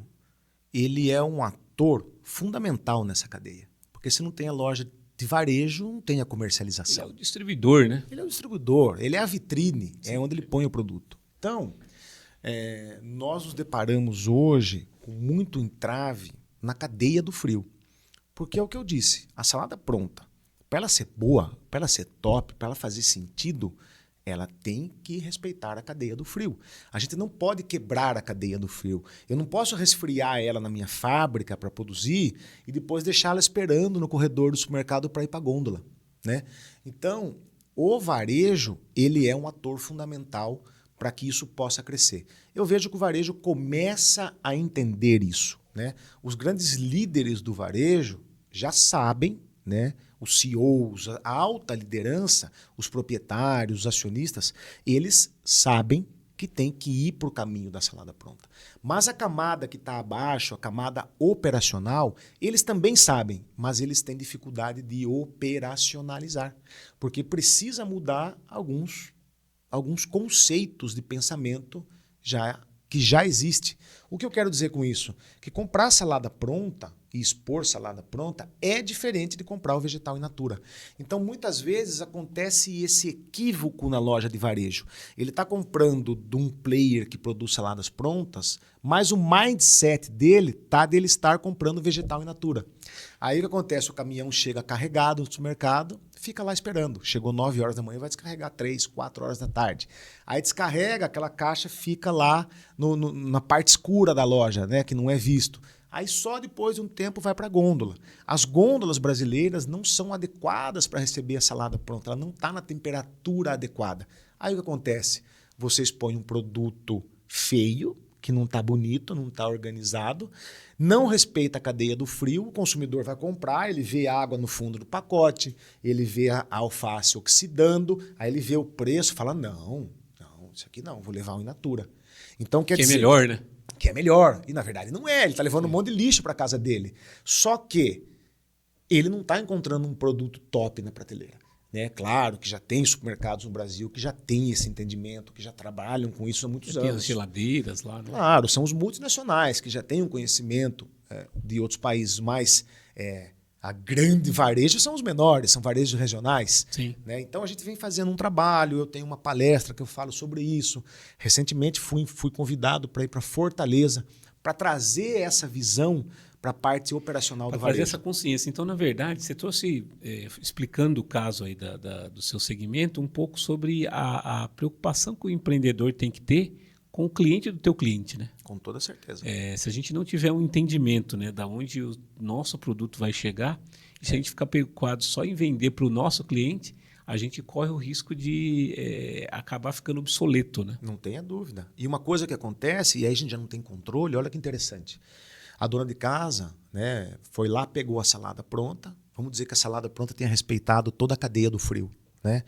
ele é um ator fundamental nessa cadeia. Porque se não tem a loja de varejo, não tem a comercialização. Ele é o distribuidor, né? Ele é o distribuidor, ele é a vitrine, é onde ele põe o produto. Então, nós nos deparamos hoje com muito entrave na cadeia do frio. Porque é o que eu disse, a salada pronta, para ela ser boa, para ela ser top, para ela fazer sentido, ela tem que respeitar a cadeia do frio. A gente não pode quebrar a cadeia do frio. Eu não posso resfriar ela na minha fábrica para produzir e depois deixá-la esperando no corredor do supermercado para ir para a gôndola, né? Então, o varejo, ele é um ator fundamental para que isso possa crescer. Eu vejo que o varejo começa a entender isso, né? Os grandes líderes do varejo já sabem, né? Os CEOs, a alta liderança, os proprietários, os acionistas, eles sabem que tem que ir para o caminho da salada pronta. Mas a camada que está abaixo, a camada operacional, eles também sabem, mas eles têm dificuldade de operacionalizar, porque precisa mudar alguns conceitos de pensamento que já existe. O que eu quero dizer com isso? Que comprar salada pronta e expor salada pronta é diferente de comprar o vegetal in natura. Então, muitas vezes acontece esse equívoco na loja de varejo. Ele está comprando de um player que produz saladas prontas, mas o mindset dele está dele estar comprando vegetal in natura. Aí o que acontece? O caminhão chega carregado no supermercado, fica lá esperando. Chegou 9 horas da manhã, vai descarregar 3, 4 horas da tarde. Aí descarrega, aquela caixa fica lá na parte escura da loja, né, que não é visto. Aí só depois de um tempo vai para a gôndola. As gôndolas brasileiras não são adequadas para receber a salada pronta, ela não está na temperatura adequada. Aí o que acontece? Vocês põem um produto feio, que não está bonito, não está organizado, não respeita a cadeia do frio, o consumidor vai comprar, ele vê água no fundo do pacote, ele vê a alface oxidando, aí ele vê o preço e fala, não, isso aqui não, vou levar um in natura. Então, quer dizer, é melhor, né? Que é melhor. E, na verdade, não é. Ele está levando um monte de lixo para casa dele. Só que ele não está encontrando um produto top na prateleira. Né? Claro que já tem supermercados no Brasil que já tem esse entendimento, que já trabalham com isso há muitos anos. Tem as geladeiras lá, né? Claro, são os multinacionais que já têm um conhecimento de outros países, mas a grande varejo são os menores, são varejos regionais. Sim. Né? Então a gente vem fazendo um trabalho, eu tenho uma palestra que eu falo sobre isso. Recentemente fui convidado para ir para Fortaleza para trazer essa visão para a parte operacional do varejo. Para fazer essa consciência. Então, na verdade, você trouxe, explicando o caso aí do seu segmento, um pouco sobre a preocupação que o empreendedor tem que ter com o cliente do teu cliente, né? Com toda certeza. Se a gente não tiver um entendimento, né, da onde o nosso produto vai chegar, e se a gente ficar preocupado só em vender para o nosso cliente, a gente corre o risco de acabar ficando obsoleto, né? Não tenha dúvida. E uma coisa que acontece, e aí a gente já não tem controle, olha que interessante. A dona de casa, né, foi lá, pegou a salada pronta. Vamos dizer que a salada pronta tenha respeitado toda a cadeia do frio, né?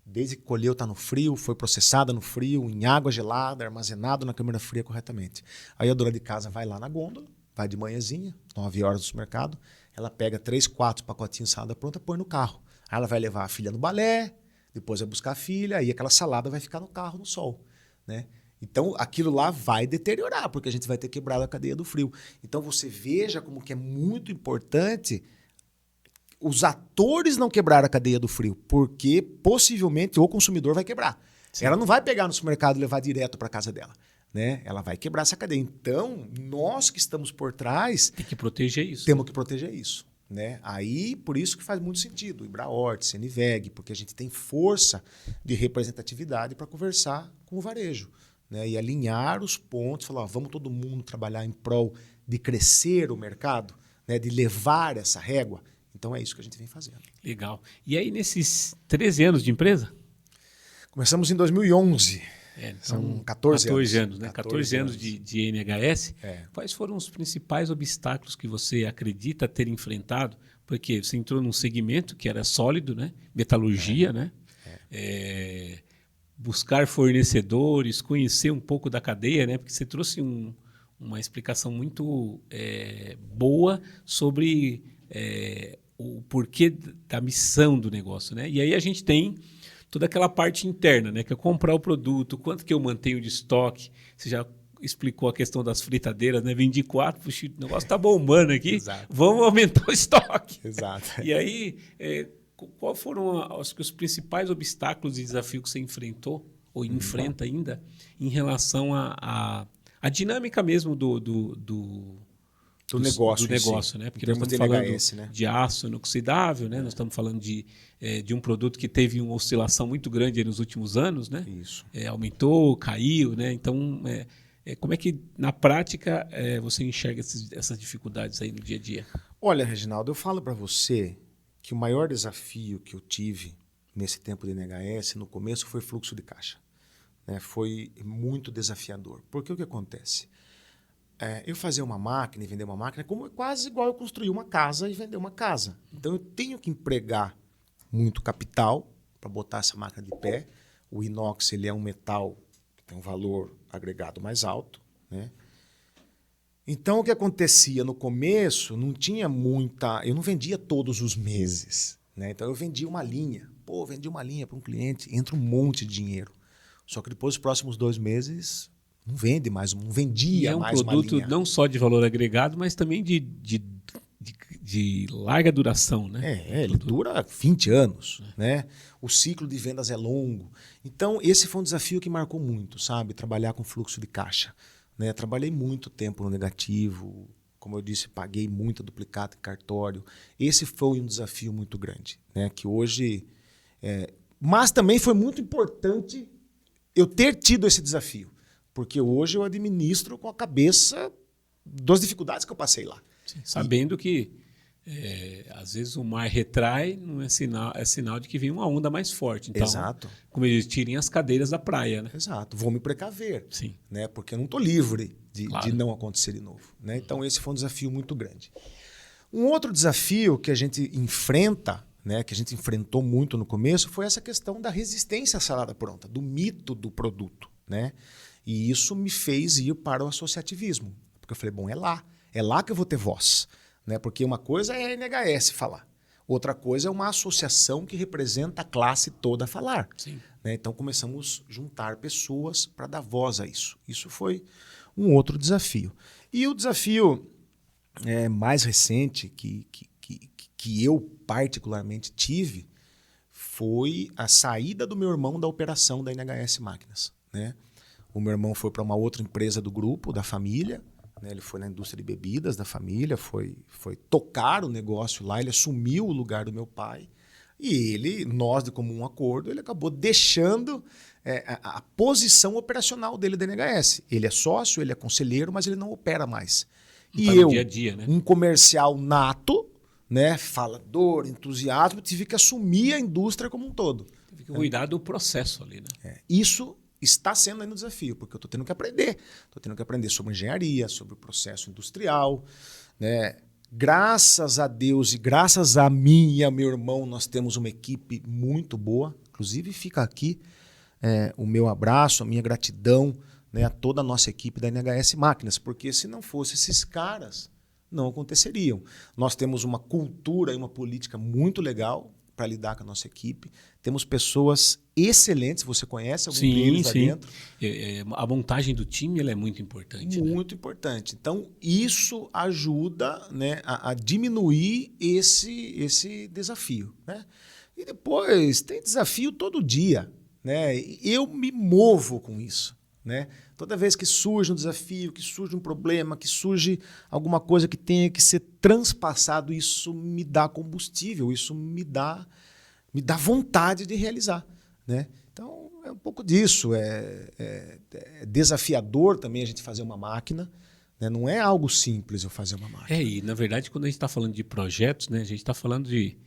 Desde que colheu, está no frio, foi processada no frio, em água gelada, armazenado na câmara fria corretamente. Aí a dona de casa vai lá na gôndola, vai de manhãzinha, 9 horas no supermercado, ela pega 3, 4 pacotinhos de salada pronta, põe no carro. Aí ela vai levar a filha no balé, depois vai buscar a filha, aí aquela salada vai ficar no carro, no sol, né? Então, aquilo lá vai deteriorar, porque a gente vai ter quebrado a cadeia do frio. Então, você veja como que é muito importante os atores não quebrar a cadeia do frio, porque possivelmente o consumidor vai quebrar. Sim. Ela não vai pegar no supermercado e levar direto para casa dela, né? Ela vai quebrar essa cadeia. Então, nós que estamos por trás... Tem que proteger isso. Temos que proteger isso. Né? Aí, por isso que faz muito sentido o Ibrahort, CNVEG, porque a gente tem força de representatividade para conversar com o varejo, né? E alinhar os pontos, falar, vamos todo mundo trabalhar em prol de crescer o mercado, né? De levar essa régua. Então é isso que a gente vem fazendo. Legal. E aí, nesses 13 anos de empresa? Começamos em 2011. Então, são 14 anos, né? 14 anos de NHS. Quais foram os principais obstáculos que você acredita ter enfrentado? Porque você entrou num segmento que era sólido, né? Metalurgia, né? Buscar fornecedores, conhecer um pouco da cadeia, né? Porque você trouxe uma explicação muito boa sobre o porquê da missão do negócio, né? E aí a gente tem toda aquela parte interna, né? Que é comprar o produto, quanto que eu mantenho de estoque. Você já explicou a questão das fritadeiras, né? Vendi 4, puxa, o negócio tá bombando aqui, Exato. vamos aumentar o estoque. Exato. E aí, quais foram acho que os principais obstáculos e desafios que você enfrentou, ou enfrenta ainda, em relação à dinâmica mesmo do negócio, né? Porque nós estamos falando NHS, né? de aço inoxidável, né? Nós estamos falando de um produto que teve uma oscilação muito grande aí nos últimos anos, né? Isso. Aumentou, caiu, né? Então, como é que na prática você enxerga essas dificuldades aí no dia a dia? Olha, Reginaldo, eu falo para você que o maior desafio que eu tive nesse tempo de NHS, no começo, foi fluxo de caixa. Né? Foi muito desafiador. Porque o que acontece? Eu fazer uma máquina e vender uma máquina é quase igual eu construir uma casa e vender uma casa. Então, eu tenho que empregar muito capital para botar essa máquina de pé. O inox ele é um metal que tem um valor agregado mais alto, né? Então, o que acontecia no começo, não tinha muita... Eu não vendia todos os meses, né? Então, eu vendia uma linha. Vendi uma linha para um cliente, entra um monte de dinheiro. Só que depois, os próximos 2 meses, não vende mais, não vendia mais uma linha. É um produto não só de valor agregado, mas também de larga duração, né? Ele dura 20 anos, né? O ciclo de vendas é longo. Então, esse foi um desafio que marcou muito, sabe? Trabalhar com fluxo de caixa. Né? Trabalhei muito tempo no negativo, como eu disse, paguei muita duplicata em cartório. Esse foi um desafio muito grande, né? Que hoje... Mas também foi muito importante eu ter tido esse desafio, porque hoje eu administro com a cabeça das dificuldades que eu passei lá. Sim, sabendo que às vezes o mar retrai, não é sinal de que vem uma onda mais forte. Então, exato. Como eles tirem as cadeiras da praia, né? Exato. Vou me precaver. Sim. Né? Porque eu não estou livre de Claro. não acontecer de novo. Né? Então, esse foi um desafio muito grande. Um outro desafio que a gente enfrenta, né, que a gente enfrentou muito no começo, foi essa questão da resistência à salada pronta, do mito do produto. Né? E isso me fez ir para o associativismo. Porque eu falei, bom, é lá que eu vou ter voz. Né? Porque uma coisa é a NHS falar, outra coisa é uma associação que representa a classe toda falar. Sim. Né? Então começamos a juntar pessoas para dar voz a isso. Isso foi um outro desafio. E o desafio mais recente que eu particularmente tive foi a saída do meu irmão da operação da NHS Máquinas. Né? O meu irmão foi para uma outra empresa do grupo, da família. Ele foi na indústria de bebidas da família, foi tocar o negócio lá, ele assumiu o lugar do meu pai e nós de comum acordo, ele acabou deixando a posição operacional dele da NHS. Ele é sócio, ele é conselheiro, mas ele não opera mais. Não e tá eu, no dia a dia, né? um comercial nato, né, falador, entusiasmo, tive que assumir a indústria como um todo. Teve que cuidar do processo ali, né? Isso está sendo aí um desafio, porque eu estou tendo que aprender. Estou tendo que aprender sobre engenharia, sobre o processo industrial. Né? Graças a Deus e graças a mim e a meu irmão, nós temos uma equipe muito boa. Inclusive, fica aqui o meu abraço, a minha gratidão, né, a toda a nossa equipe da NHS Máquinas, porque se não fosse esses caras, não aconteceriam. Nós temos uma cultura e uma política muito legal para lidar com a nossa equipe. Temos pessoas excelentes, você conhece algum deles lá dentro? A montagem do time ela é muito importante. Muito importante. Então, isso ajuda, né, a diminuir esse desafio. Né? E depois, tem desafio todo dia. Né? Eu me movo com isso. Né? Toda vez que surge um desafio, que surge um problema, que surge alguma coisa que tenha que ser transpassado, isso me dá combustível, isso me dá vontade de realizar. Né? Então, é um pouco disso. É desafiador também a gente fazer uma máquina. Né? Não é algo simples eu fazer uma máquina. E na verdade, quando a gente está falando de projetos, né, a gente está falando de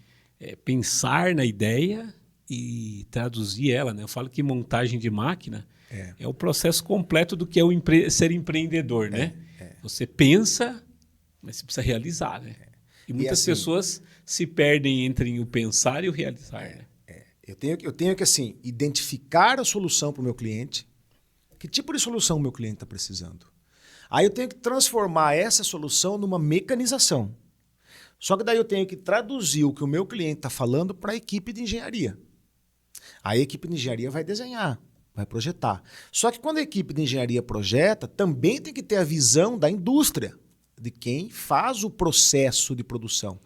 pensar na ideia e traduzir ela. Né? Eu falo que montagem de máquina é o processo completo do que é ser empreendedor. Né? Você pensa, mas você precisa realizar. Né? E muitas pessoas se perdem entre o pensar e o realizar. Né? Eu tenho que assim, identificar a solução para o meu cliente. Que tipo de solução o meu cliente está precisando? Aí eu tenho que transformar essa solução numa mecanização. Só que daí eu tenho que traduzir o que o meu cliente está falando para a equipe de engenharia. Aí a equipe de engenharia vai desenhar, vai projetar. Só que quando a equipe de engenharia projeta, também tem que ter a visão da indústria, de quem faz o processo de produção.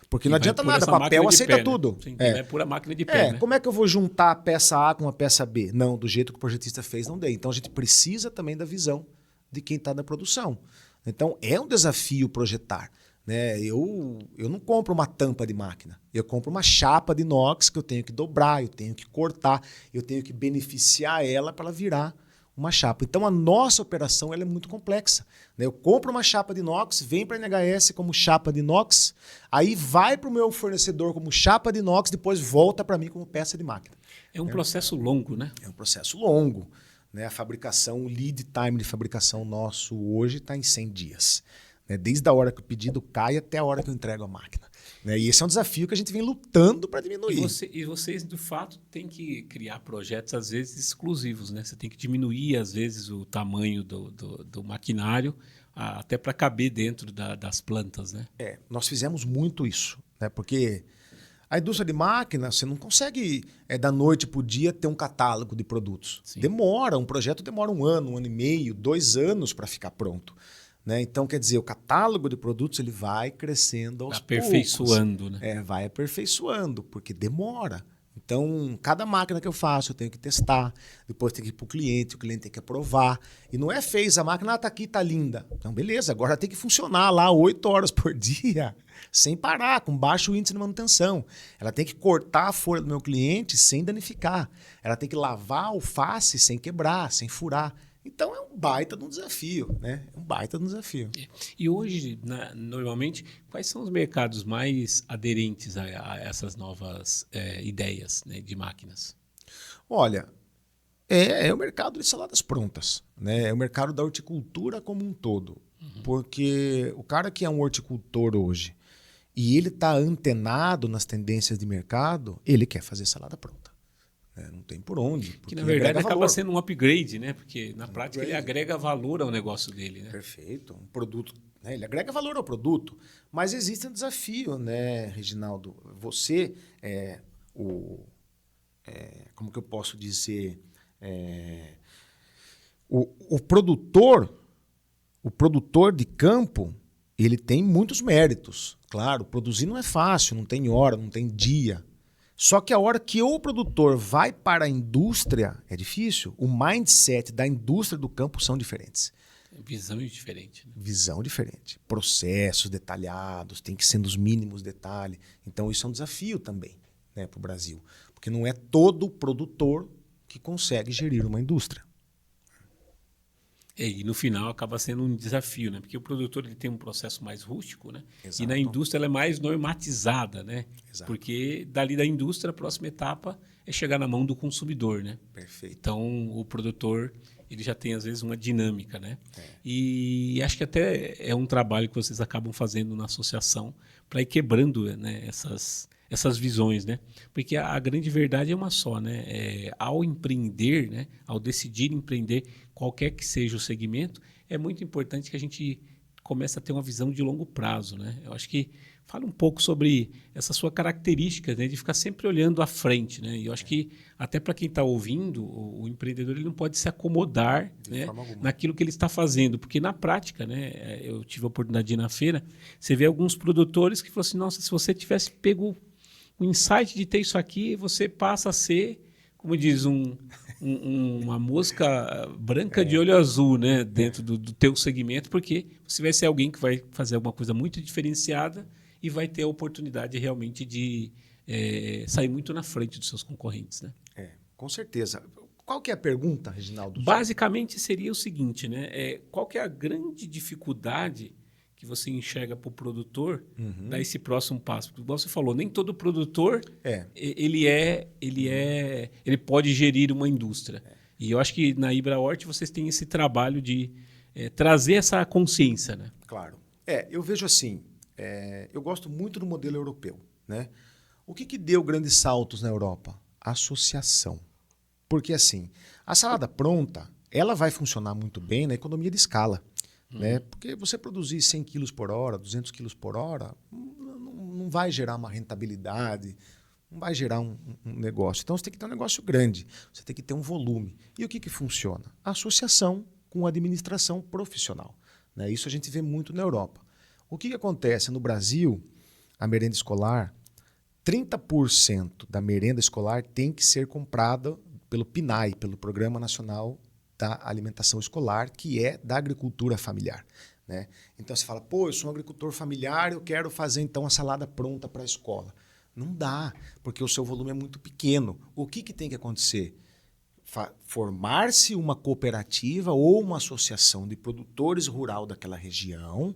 Porque não adianta nada, papel aceita pé, tudo. Né? Sim, é pura máquina de pé. Né? Como é que eu vou juntar a peça A com a peça B? Não, do jeito que o projetista fez, não dei. Então a gente precisa também da visão de quem está na produção. Então é um desafio projetar. Né? Eu não compro uma tampa de máquina, eu compro uma chapa de inox que eu tenho que dobrar, eu tenho que cortar, eu tenho que beneficiar ela para ela virar uma chapa. Então a nossa operação ela é muito complexa. Né? Eu compro uma chapa de inox, vem para a NHS como chapa de inox, aí vai para o meu fornecedor como chapa de inox, depois volta para mim como peça de máquina. É um processo longo, né? É um processo longo. Né? A fabricação, o lead time de fabricação nosso hoje está em 100 dias. Né? Desde a hora que o pedido cai até a hora que eu entrego a máquina. Né? E esse é um desafio que a gente vem lutando para diminuir. E vocês, de fato, têm que criar projetos, às vezes, exclusivos. Né? Você tem que diminuir, às vezes, o tamanho do maquinário, até para caber dentro das plantas. Né? Nós fizemos muito isso. Né? Porque a indústria de máquina, você não consegue, da noite para o dia, ter um catálogo de produtos. Sim. Demora, um projeto demora 1 ano, 1 ano e meio, 2 anos para ficar pronto. Né? Então, quer dizer, o catálogo de produtos ele vai crescendo aos poucos. Aperfeiçoando, né? Vai aperfeiçoando, porque demora. Então, cada máquina que eu faço, eu tenho que testar, depois tem que ir para o cliente tem que aprovar. E não fez a máquina, está aqui, está linda. Então, beleza, agora tem que funcionar lá 8 horas por dia, sem parar, com baixo índice de manutenção. Ela tem que cortar a folha do meu cliente sem danificar. Ela tem que lavar a alface sem quebrar, sem furar. Então é um baita de um desafio, né? É um baita de um desafio. E hoje, normalmente, quais são os mercados mais aderentes a essas novas ideias, né, de máquinas? Olha, é o mercado de saladas prontas, né? É o mercado da horticultura como um todo. Uhum. Porque o cara que é um horticultor hoje e ele está antenado nas tendências de mercado, ele quer fazer salada pronta. Não tem por onde. Que na verdade acaba sendo um upgrade, né? Porque na prática ele agrega valor ao negócio dele, né? Perfeito. Um produto, né? Ele agrega valor ao produto. Mas existe um desafio, né, Reginaldo? Você, como que eu posso dizer? O produtor de campo, ele tem muitos méritos. Claro, produzir não é fácil, não tem hora, não tem dia. Só que a hora que o produtor vai para a indústria é difícil. O mindset da indústria do campo são diferentes. Visão diferente. Né? Visão diferente. Processos detalhados, tem que ser nos mínimos detalhes. Então isso é um desafio também, né, para o Brasil. Porque não é todo produtor que consegue gerir uma indústria. E no final acaba sendo um desafio, né? Porque o produtor ele tem um processo mais rústico, né? Exato. E na indústria ela é mais normatizada, né? Exato. Porque dali da indústria a próxima etapa é chegar na mão do consumidor, né? Perfeito. Então o produtor ele já tem às vezes uma dinâmica, né? E acho que até é um trabalho que vocês acabam fazendo na associação para ir quebrando, né, essas visões, né? Porque a grande verdade é uma só, né? Ao empreender, né? Ao decidir empreender, qualquer que seja o segmento, é muito importante que a gente comece a ter uma visão de longo prazo, né? Eu acho que fala um pouco sobre essa sua característica, né, de ficar sempre olhando à frente, né? E eu acho que até para quem está ouvindo, o empreendedor ele não pode se acomodar, né, naquilo que ele está fazendo, porque na prática, né, eu tive a oportunidade de ir na feira, você vê alguns produtores que falam assim, nossa, se você tivesse pego o insight de ter isso aqui, você passa a ser, como diz, uma mosca branca de olho azul, né, dentro do teu segmento, porque você vai ser alguém que vai fazer alguma coisa muito diferenciada e vai ter a oportunidade realmente de sair muito na frente dos seus concorrentes, né? Com certeza. Qual que é a pergunta, Reginaldo? Basicamente seria o seguinte, né? Qual que é a grande dificuldade que você enxerga para o produtor dar esse próximo passo? Porque, igual você falou, nem todo produtor ele pode gerir uma indústria. E eu acho que na IbraHort vocês têm esse trabalho de trazer essa consciência, né? Claro. Eu vejo assim, eu gosto muito do modelo europeu, né? O que deu grandes saltos na Europa? Associação. Porque assim, a salada pronta, ela vai funcionar muito bem na economia de escala. Né? Porque você produzir 100 quilos por hora, 200 quilos por hora, não vai gerar uma rentabilidade Não vai gerar um negócio. Então, você tem que ter um negócio grande, você tem que ter um volume. E o que funciona? A associação com a administração profissional. Né? Isso a gente vê muito na Europa. O que acontece? No Brasil, a merenda escolar, 30% da merenda escolar tem que ser comprada pelo PNAE, pelo Programa Nacional da Alimentação Escolar, que é da agricultura familiar. Né? Então você fala, pô, eu sou um agricultor familiar, eu quero fazer então a salada pronta para a escola. Não dá, porque o seu volume é muito pequeno. O que tem que acontecer? Formar-se uma cooperativa ou uma associação de produtores rural daquela região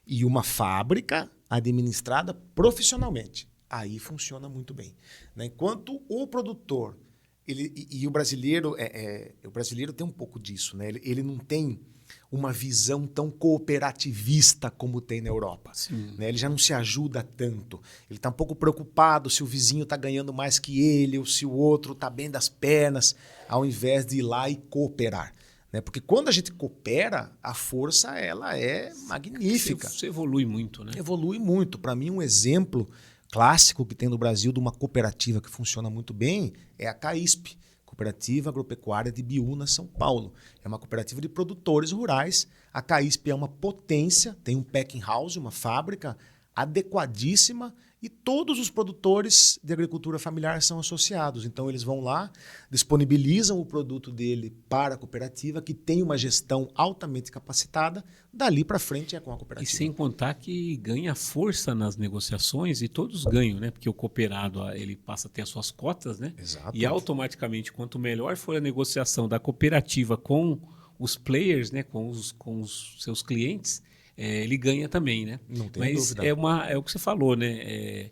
e uma fábrica administrada profissionalmente. Aí funciona muito bem. Né? Enquanto o produtor e o brasileiro tem um pouco disso, né? Ele não tem uma visão tão cooperativista como tem na Europa. Né? Ele já não se ajuda tanto. Ele está um pouco preocupado se o vizinho está ganhando mais que ele ou se o outro está bem das pernas, ao invés de ir lá e cooperar. Né? Porque quando a gente coopera, a força ela é magnífica. Você evolui muito, né? Evolui muito. Para mim, um exemplo clássico que tem no Brasil de uma cooperativa que funciona muito bem é a CAISP, Cooperativa Agropecuária de Biúna, São Paulo. É uma cooperativa de produtores rurais. A CAISP é uma potência, tem um packing house, uma fábrica adequadíssima e todos os produtores de agricultura familiar são associados. Então eles vão lá, disponibilizam o produto dele para a cooperativa, que tem uma gestão altamente capacitada, dali para frente é com a cooperativa. E sem contar que ganha força nas negociações e todos ganham, né? Porque o cooperado ele passa a ter as suas cotas, né? Exato. E automaticamente, quanto melhor for a negociação da cooperativa com os players, né? Com os seus clientes, ele ganha também, né? Não tem Mas dúvida. é o que você falou, né?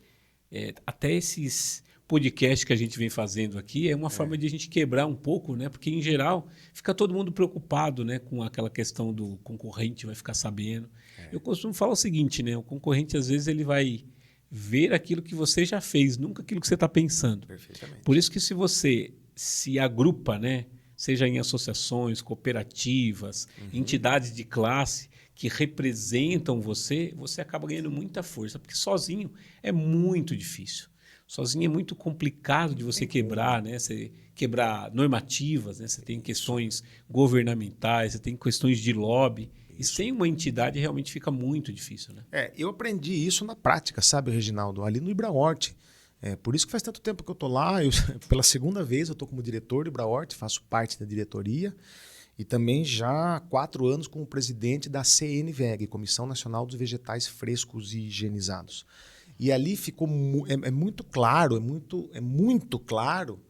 Até esses podcasts que a gente vem fazendo aqui é uma forma de a gente quebrar um pouco, né? Porque, em geral, fica todo mundo preocupado, né? Com aquela questão do concorrente vai ficar sabendo. Eu costumo falar o seguinte, né? O concorrente, às vezes, ele vai ver aquilo que você já fez, nunca aquilo que você está pensando. Perfeitamente. Por isso que se você se agrupa, né? Seja em associações, cooperativas, entidades de classe que representam você, você acaba ganhando muita força, porque sozinho é muito difícil. Sozinho é muito complicado de você quebrar, né? Você quebrar normativas, né? Você tem questões governamentais, você tem questões de lobby. E sem uma entidade realmente fica muito difícil, né? Eu aprendi isso na prática, sabe, Reginaldo? Ali no Ibrahort. Por isso que faz tanto tempo que eu estou lá. Pela segunda vez eu estou como diretor do Ibrahort, faço parte da diretoria. E também já há 4 anos como presidente da CNVEG, Comissão Nacional dos Vegetais Frescos e Higienizados. E ali ficou muito claro, é muito claro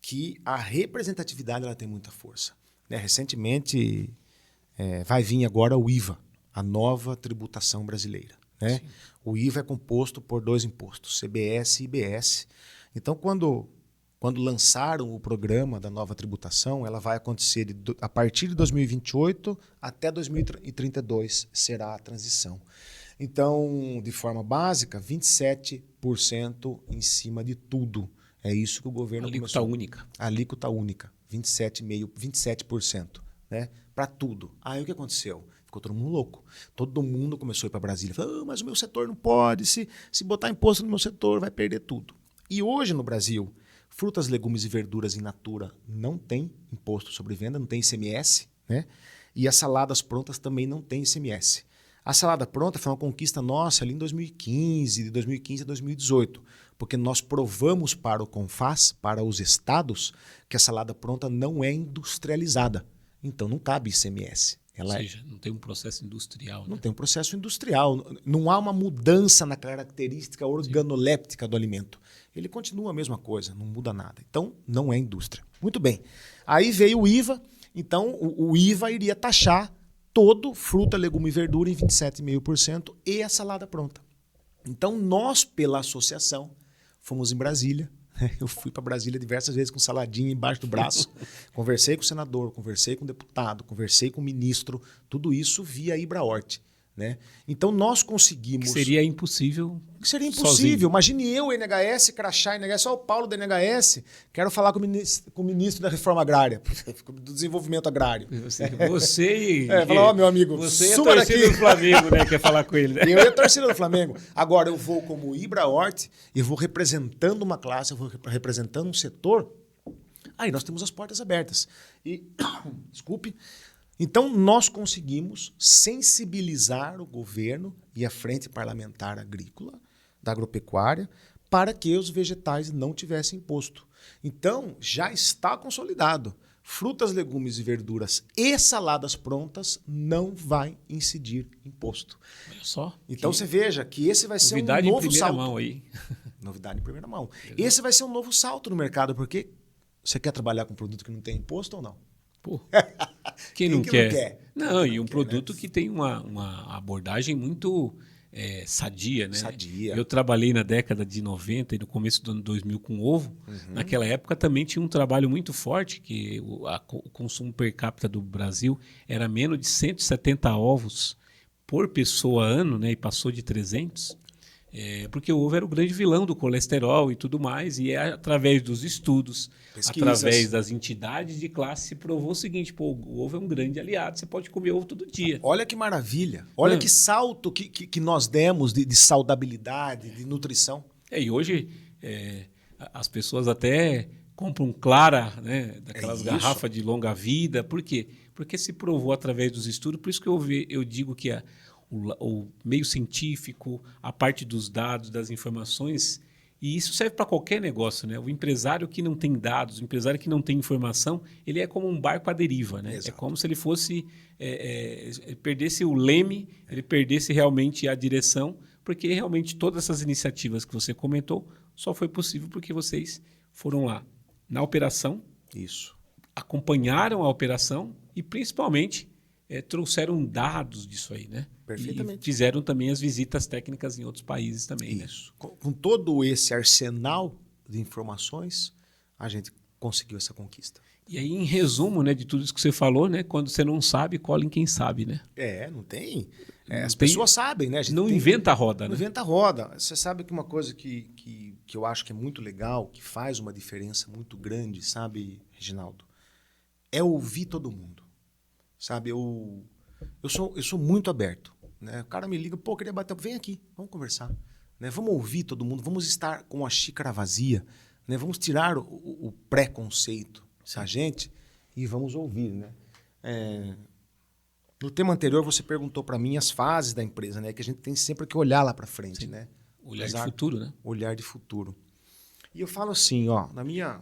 que a representatividade ela tem muita força. Né? Recentemente vai vir agora o IVA, a nova tributação brasileira. Né? O IVA é composto por 2 impostos, CBS e IBS. Então, quando lançaram o programa da nova tributação, ela vai acontecer a partir de 2028 até 2032 será a transição. Então, de forma básica, 27% em cima de tudo. É isso que o governo Alíquota única. Alíquota única, 27%, né? Para tudo. Aí o que aconteceu? Ficou todo mundo louco. Todo mundo começou a ir para Brasília. Falou, mas o meu setor não pode, se botar imposto no meu setor vai perder tudo. E hoje no Brasil, frutas, legumes e verduras in natura não tem imposto sobre venda, não tem ICMS, né? E as saladas prontas também não tem ICMS. A salada pronta foi uma conquista nossa ali em 2015, de 2015 a 2018, porque nós provamos para o CONFAS, para os estados, que a salada pronta não é industrializada. Então não cabe ICMS. Ou seja, não tem um processo industrial. Não tem um processo industrial. Não há uma mudança na característica organoléptica do alimento. Ele continua a mesma coisa, não muda nada. Então, não é indústria. Muito bem. Aí veio o IVA. Então, o IVA iria taxar todo fruta, legume e verdura em 27,5% e a salada pronta. Então, nós, pela associação, fomos em Brasília. Eu fui para Brasília diversas vezes com saladinha embaixo do braço. Conversei com o senador, conversei com o deputado, conversei com o ministro. Tudo isso via Ibrahort. Né? Então, nós conseguimos... Que seria impossível Que seria impossível. Sozinho. Imagine eu, NHS, crachá NHS, só o Paulo da NHS. Quero falar com o ministro da Reforma Agrária, do Desenvolvimento Agrário. Você e... falar, meu amigo, você é a suba torcida daqui. do Flamengo, né? Quer falar com ele, né? Eu e a torcida do Flamengo. Agora, eu vou como Ibra Hort, eu vou representando uma classe, eu vou representando um setor. Aí nós temos as portas abertas. E, desculpe, então nós conseguimos sensibilizar o governo e a Frente Parlamentar Agrícola, da agropecuária, para que os vegetais não tivessem imposto. Então, já está consolidado. Frutas, legumes e verduras e saladas prontas não vai incidir imposto. Olha só. Então você veja que esse vai ser um Novidade em novo primeira salto. mão aí. Novidade em primeira mão. Esse vai ser um novo salto no mercado, porque você quer trabalhar com um produto que não tem imposto ou não? Pô, quem não que quer? não quer? Não, e um quer, produto né? que tem uma abordagem muito sadia, né? Sadia. Eu trabalhei na década de 90 e no começo do ano 2000 com ovo. Naquela época também tinha um trabalho muito forte, que o consumo per capita do Brasil era menos de 170 ovos por pessoa ano, né? E passou de 300. Porque o ovo era o grande vilão do colesterol e tudo mais, e através dos estudos, Pesquisas. através das entidades de classe, se provou o seguinte: pô, o ovo é um grande aliado, você pode comer ovo todo dia. Olha que maravilha. Olha que salto que nós demos de saudabilidade, de nutrição. E hoje as pessoas até compram Clara, né, daquelas garrafas de longa vida. Por quê? Porque se provou através dos estudos. Por isso que eu digo que o meio científico, a parte dos dados, das informações, e isso serve para qualquer negócio, né? O empresário que não tem dados, o empresário que não tem informação, ele é como um barco à deriva, né? Exato. É como se ele fosse perdesse o leme, ele perdesse realmente a direção, porque realmente todas essas iniciativas que você comentou só foi possível porque vocês foram lá na operação, Isso. acompanharam a operação e principalmente trouxeram dados disso aí, né? Perfeitamente. E fizeram também as visitas técnicas em outros países também, né? Isso. Com todo esse arsenal de informações, a gente conseguiu essa conquista. E aí, em resumo, né, de tudo isso que você falou, né? Quando você não sabe, cola em quem sabe, né? Não tem. Não As tem- pessoas sabem, né? A gente Não tem- inventa a roda, Não né? inventa roda. Você sabe que uma coisa que eu acho que é muito legal, que faz uma diferença muito grande, sabe, Reginaldo? É ouvir todo mundo. Sabe, eu sou muito aberto. Né? O cara me liga, pô, queria bater, vem aqui, vamos conversar. Né? Vamos ouvir todo mundo, vamos estar com a xícara vazia, né? Vamos tirar o preconceito da gente e vamos ouvir. Né? No tema anterior, você perguntou para mim as fases da empresa, né? Que a gente tem sempre que olhar lá para frente. Né? Olhar de Apesar- futuro, né? Olhar de futuro. E eu falo assim, ó, na minha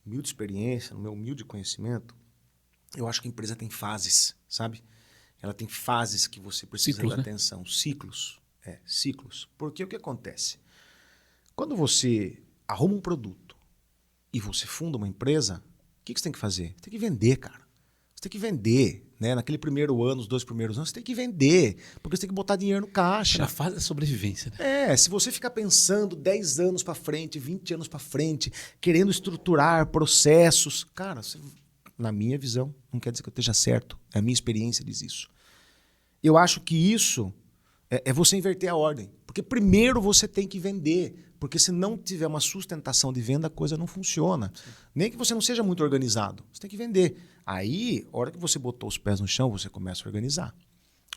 humilde experiência, no meu humilde conhecimento, eu acho que a empresa tem fases, sabe? Ela tem fases que você precisa Ciclos, dar né? atenção. Ciclos. Ciclos. Porque o que acontece? Quando você arruma um produto e você funda uma empresa, o que você tem que fazer? Você tem que vender, cara. Você tem que vender. Né? Naquele primeiro ano, os 2 primeiros anos, você tem que vender. Porque você tem que botar dinheiro no caixa. A fase da sobrevivência, né? Se você ficar pensando 10 anos para frente, 20 anos para frente, querendo estruturar processos, cara, na minha visão, não quer dizer que eu esteja certo, a minha experiência diz isso. Eu acho que isso é você inverter a ordem, porque primeiro você tem que vender, porque se não tiver uma sustentação de venda, a coisa não funciona. Sim. Nem que você não seja muito organizado, você tem que vender. Aí, a hora que você botou os pés no chão, você começa a organizar.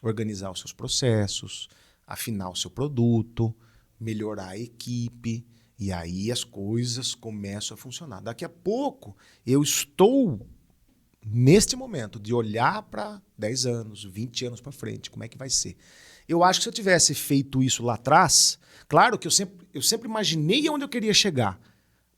Organizar os seus processos, afinar o seu produto, melhorar a equipe, e aí as coisas começam a funcionar. Daqui a pouco, eu estou neste momento de olhar para 10 anos, 20 anos para frente, como é que vai ser. Eu acho que se eu tivesse feito isso lá atrás, claro que eu sempre imaginei onde eu queria chegar,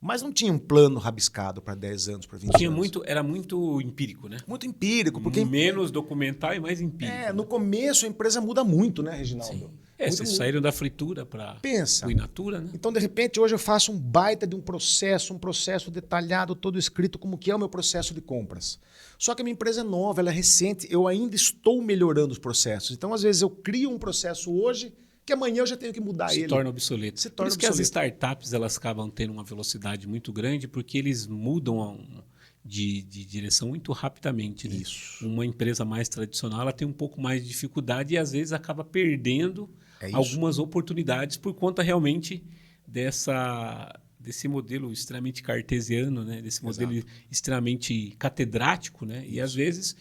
mas não tinha um plano rabiscado para 10 anos, para 20 anos. Era muito empírico, né? Muito empírico. Porque menos documental e mais empírico. No começo a empresa muda muito, né, Reginaldo? Sim. Vocês saíram da fritura para o in natura, né? Então, de repente, hoje eu faço um baita de um processo detalhado, todo escrito, como que é o meu processo de compras. Só que a minha empresa é nova, ela é recente, eu ainda estou melhorando os processos. Então, às vezes, eu crio um processo hoje que amanhã eu já tenho que mudar ele. Se torna obsoleto. Por isso que as startups elas acabam tendo uma velocidade muito grande, porque eles mudam de direção muito rapidamente. Né? Isso. Uma empresa mais tradicional ela tem um pouco mais de dificuldade e às vezes acaba perdendo É isso. algumas oportunidades por conta realmente desse modelo extremamente cartesiano, né? Desse modelo extremamente catedrático, né? E às vezes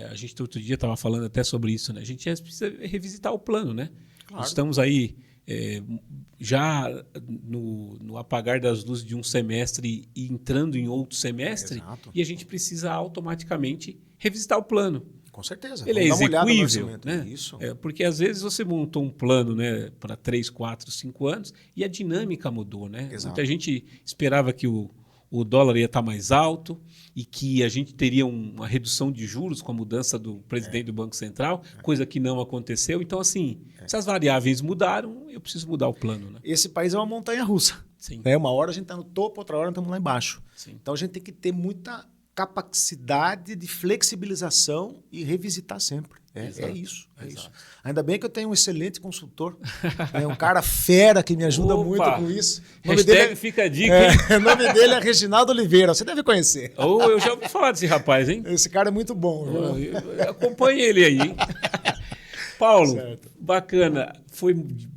a gente outro dia estava falando até sobre isso, né? A gente precisa revisitar o plano, né? Claro. Nós estamos aí já no apagar das luzes de um semestre e entrando em outro semestre, Exato. e a gente precisa automaticamente revisitar o plano. Com certeza. Ele é Vamos dar uma olhada no execuível, orçamento. né? Isso. Porque às vezes você montou um plano, né, para 3, 4, 5 anos e a dinâmica mudou, né? Exato. Muita gente esperava que o dólar ia estar mais alto e que a gente teria uma redução de juros com a mudança do presidente do Banco Central, coisa que não aconteceu. Então, assim, se as variáveis mudaram, eu preciso mudar o plano, né? Esse país é uma montanha-russa. Sim. Né? Uma hora a gente está no topo, outra hora estamos lá embaixo. Sim. Então a gente tem que ter muita capacidade de flexibilização e revisitar sempre. É isso. Ainda bem que eu tenho um excelente consultor, um cara fera que me ajuda muito com isso. O nome dele fica a dica, hein? O nome dele é Reginaldo Oliveira, você deve conhecer. Eu já ouvi falar desse rapaz, hein? Esse cara é muito bom. Acompanhe ele aí, hein? Paulo, bacana. Foi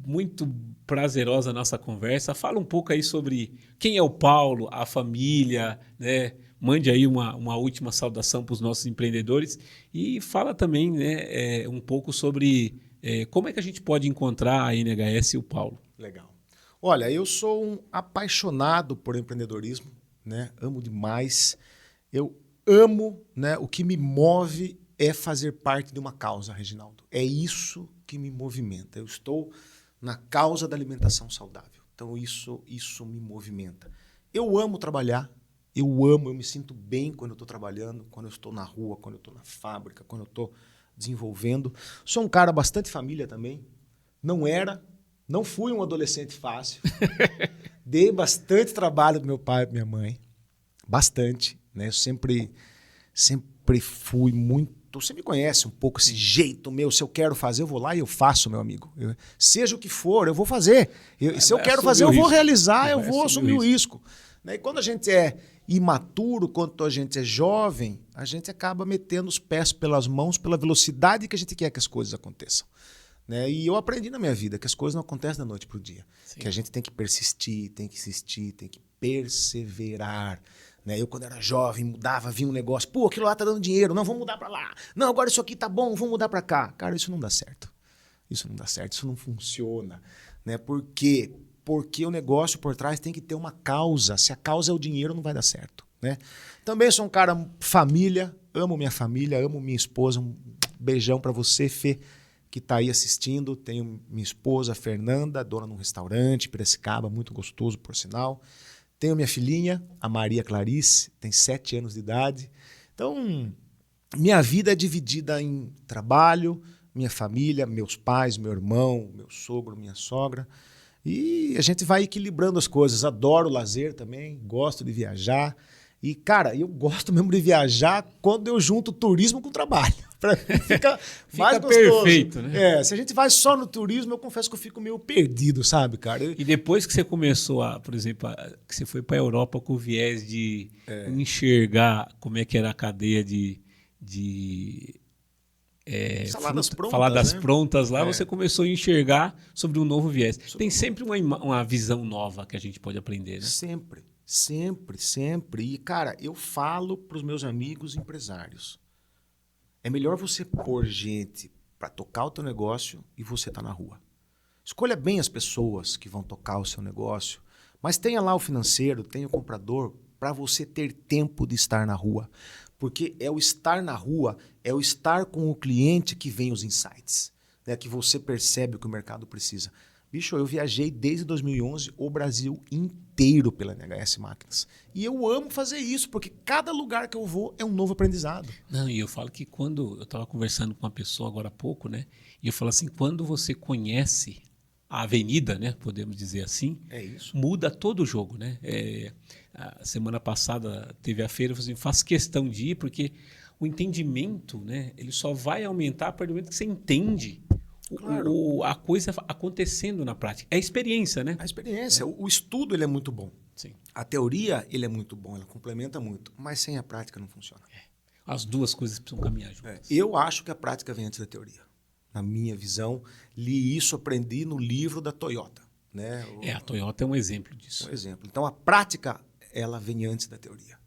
muito prazerosa a nossa conversa. Fala um pouco aí sobre quem é o Paulo, a família, né? Mande aí uma última saudação para os nossos empreendedores e fala também, né, um pouco sobre como é que a gente pode encontrar a NHS e o Paulo. Legal. Olha, eu sou um apaixonado por empreendedorismo, né? Amo demais. Eu amo, né? O que me move é fazer parte de uma causa, Reginaldo. É isso que me movimenta. Eu estou na causa da alimentação saudável. Então isso me movimenta. Eu amo trabalhar. Eu me sinto bem quando eu estou trabalhando, quando eu estou na rua, quando eu estou na fábrica, quando eu estou desenvolvendo. Sou um cara bastante família também. Não fui um adolescente fácil. Dei bastante trabalho pro meu pai e pra minha mãe. Bastante. Né? Eu sempre fui muito... Você me conhece um pouco esse jeito meu. Se eu quero fazer, eu vou lá e eu faço, meu amigo. Seja o que for, eu vou fazer. Se eu quero fazer, eu vou realizar, eu vou assumir o risco. E quando a gente é imaturo, quando a gente é jovem, a gente acaba metendo os pés pelas mãos pela velocidade que a gente quer que as coisas aconteçam. Né? E eu aprendi na minha vida que as coisas não acontecem da noite para o dia. Sim. Que a gente tem que persistir, tem que insistir, tem que perseverar. Né? Eu, quando era jovem, mudava, vinha um negócio, pô, aquilo lá tá dando dinheiro, não, vamos mudar para lá. Não, agora isso aqui tá bom, vamos mudar para cá. Cara, isso não dá certo. Isso não dá certo, isso não funciona. Né? Por quê? Porque o negócio por trás tem que ter uma causa. Se a causa é o dinheiro, não vai dar certo. Né? Também sou um cara família, amo minha família, amo minha esposa. Um beijão para você, Fê, que está aí assistindo. Tenho minha esposa, Fernanda, dona de um restaurante, Piracicaba, muito gostoso, por sinal. Tenho minha filhinha, a Maria Clarice, tem 7 anos de idade. Então, minha vida é dividida em trabalho, minha família, meus pais, meu irmão, meu sogro, minha sogra. E a gente vai equilibrando as coisas. Adoro lazer também, gosto de viajar. E, cara, eu gosto mesmo de viajar quando eu junto turismo com trabalho. Fica mais gostoso. Perfeito, né? Se a gente vai só no turismo, eu confesso que eu fico meio perdido, sabe, cara? E depois que você começou por exemplo, que você foi para a Europa com o viés de enxergar como é que era a cadeia de saladas prontas lá, você começou a enxergar sobre um novo viés. Tem sempre uma visão nova que a gente pode aprender, né? Sempre. E, cara, eu falo para os meus amigos empresários, é melhor você pôr gente para tocar o teu negócio e você tá na rua. Escolha bem as pessoas que vão tocar o seu negócio, mas tenha lá o financeiro, tenha o comprador, para você ter tempo de estar na rua. Porque é o estar na rua, é o estar com o cliente que vem os insights, né? Que você percebe o que o mercado precisa. Bicho, eu viajei desde 2011 o Brasil inteiro pela NHS Máquinas. E eu amo fazer isso, porque cada lugar que eu vou é um novo aprendizado. Não, e eu falo que quando eu estava conversando com uma pessoa agora há pouco, né? E eu falo assim, quando você conhece a avenida, né? Podemos dizer assim, muda todo o jogo, né? A semana passada teve a feira, eu falei assim, faço questão de ir, porque o entendimento, né? Ele só vai aumentar a partir do momento que você entende. Claro. A coisa acontecendo na prática. É a experiência, né? A experiência. O estudo ele é muito bom. Sim. A teoria ele é muito bom, ela complementa muito. Mas sem a prática não funciona. As duas coisas precisam caminhar juntas. Eu acho que a prática vem antes da teoria. na minha visão. Li isso, aprendi no livro da Toyota. Né? A Toyota é um exemplo disso. Um exemplo. Então, a prática, ela vem antes da teoria.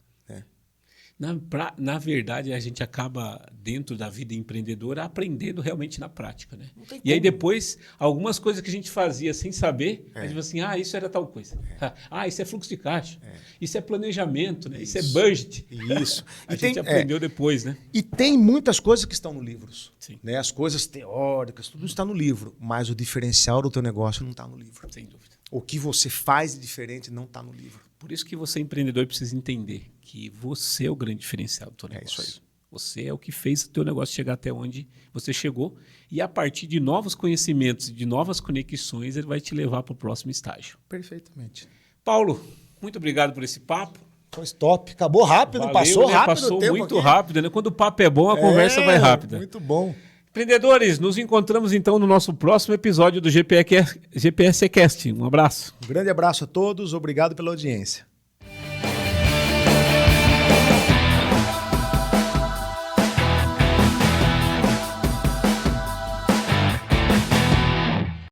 Né? Na verdade, a gente acaba, dentro da vida empreendedora, aprendendo realmente na prática. Né? E aí depois, algumas coisas que a gente fazia sem saber, a gente fala assim, isso era tal coisa. Isso é fluxo de caixa. Isso é planejamento, né? Isso é budget. Isso. A gente aprendeu depois, né? E tem muitas coisas que estão no livro. Sim. Né? As coisas teóricas, tudo está no livro. Mas o diferencial do teu negócio não está no livro. Sem dúvida. O que você faz de diferente não está no livro. Por isso que você, empreendedor, precisa entender que você é o grande diferencial do teu negócio. É isso aí. Você é o que fez o teu negócio chegar até onde você chegou. E a partir de novos conhecimentos, de novas conexões, ele vai te levar para o próximo estágio. Perfeitamente. Paulo, muito obrigado por esse papo. Foi top. Acabou rápido, Valeu, passou né? rápido Passou o tempo muito aqui. rápido, né? Quando o papo é bom, a conversa vai rápida. Muito bom. Empreendedores, nos encontramos então no nosso próximo episódio do GPScast. Um abraço. Um grande abraço a todos. Obrigado pela audiência.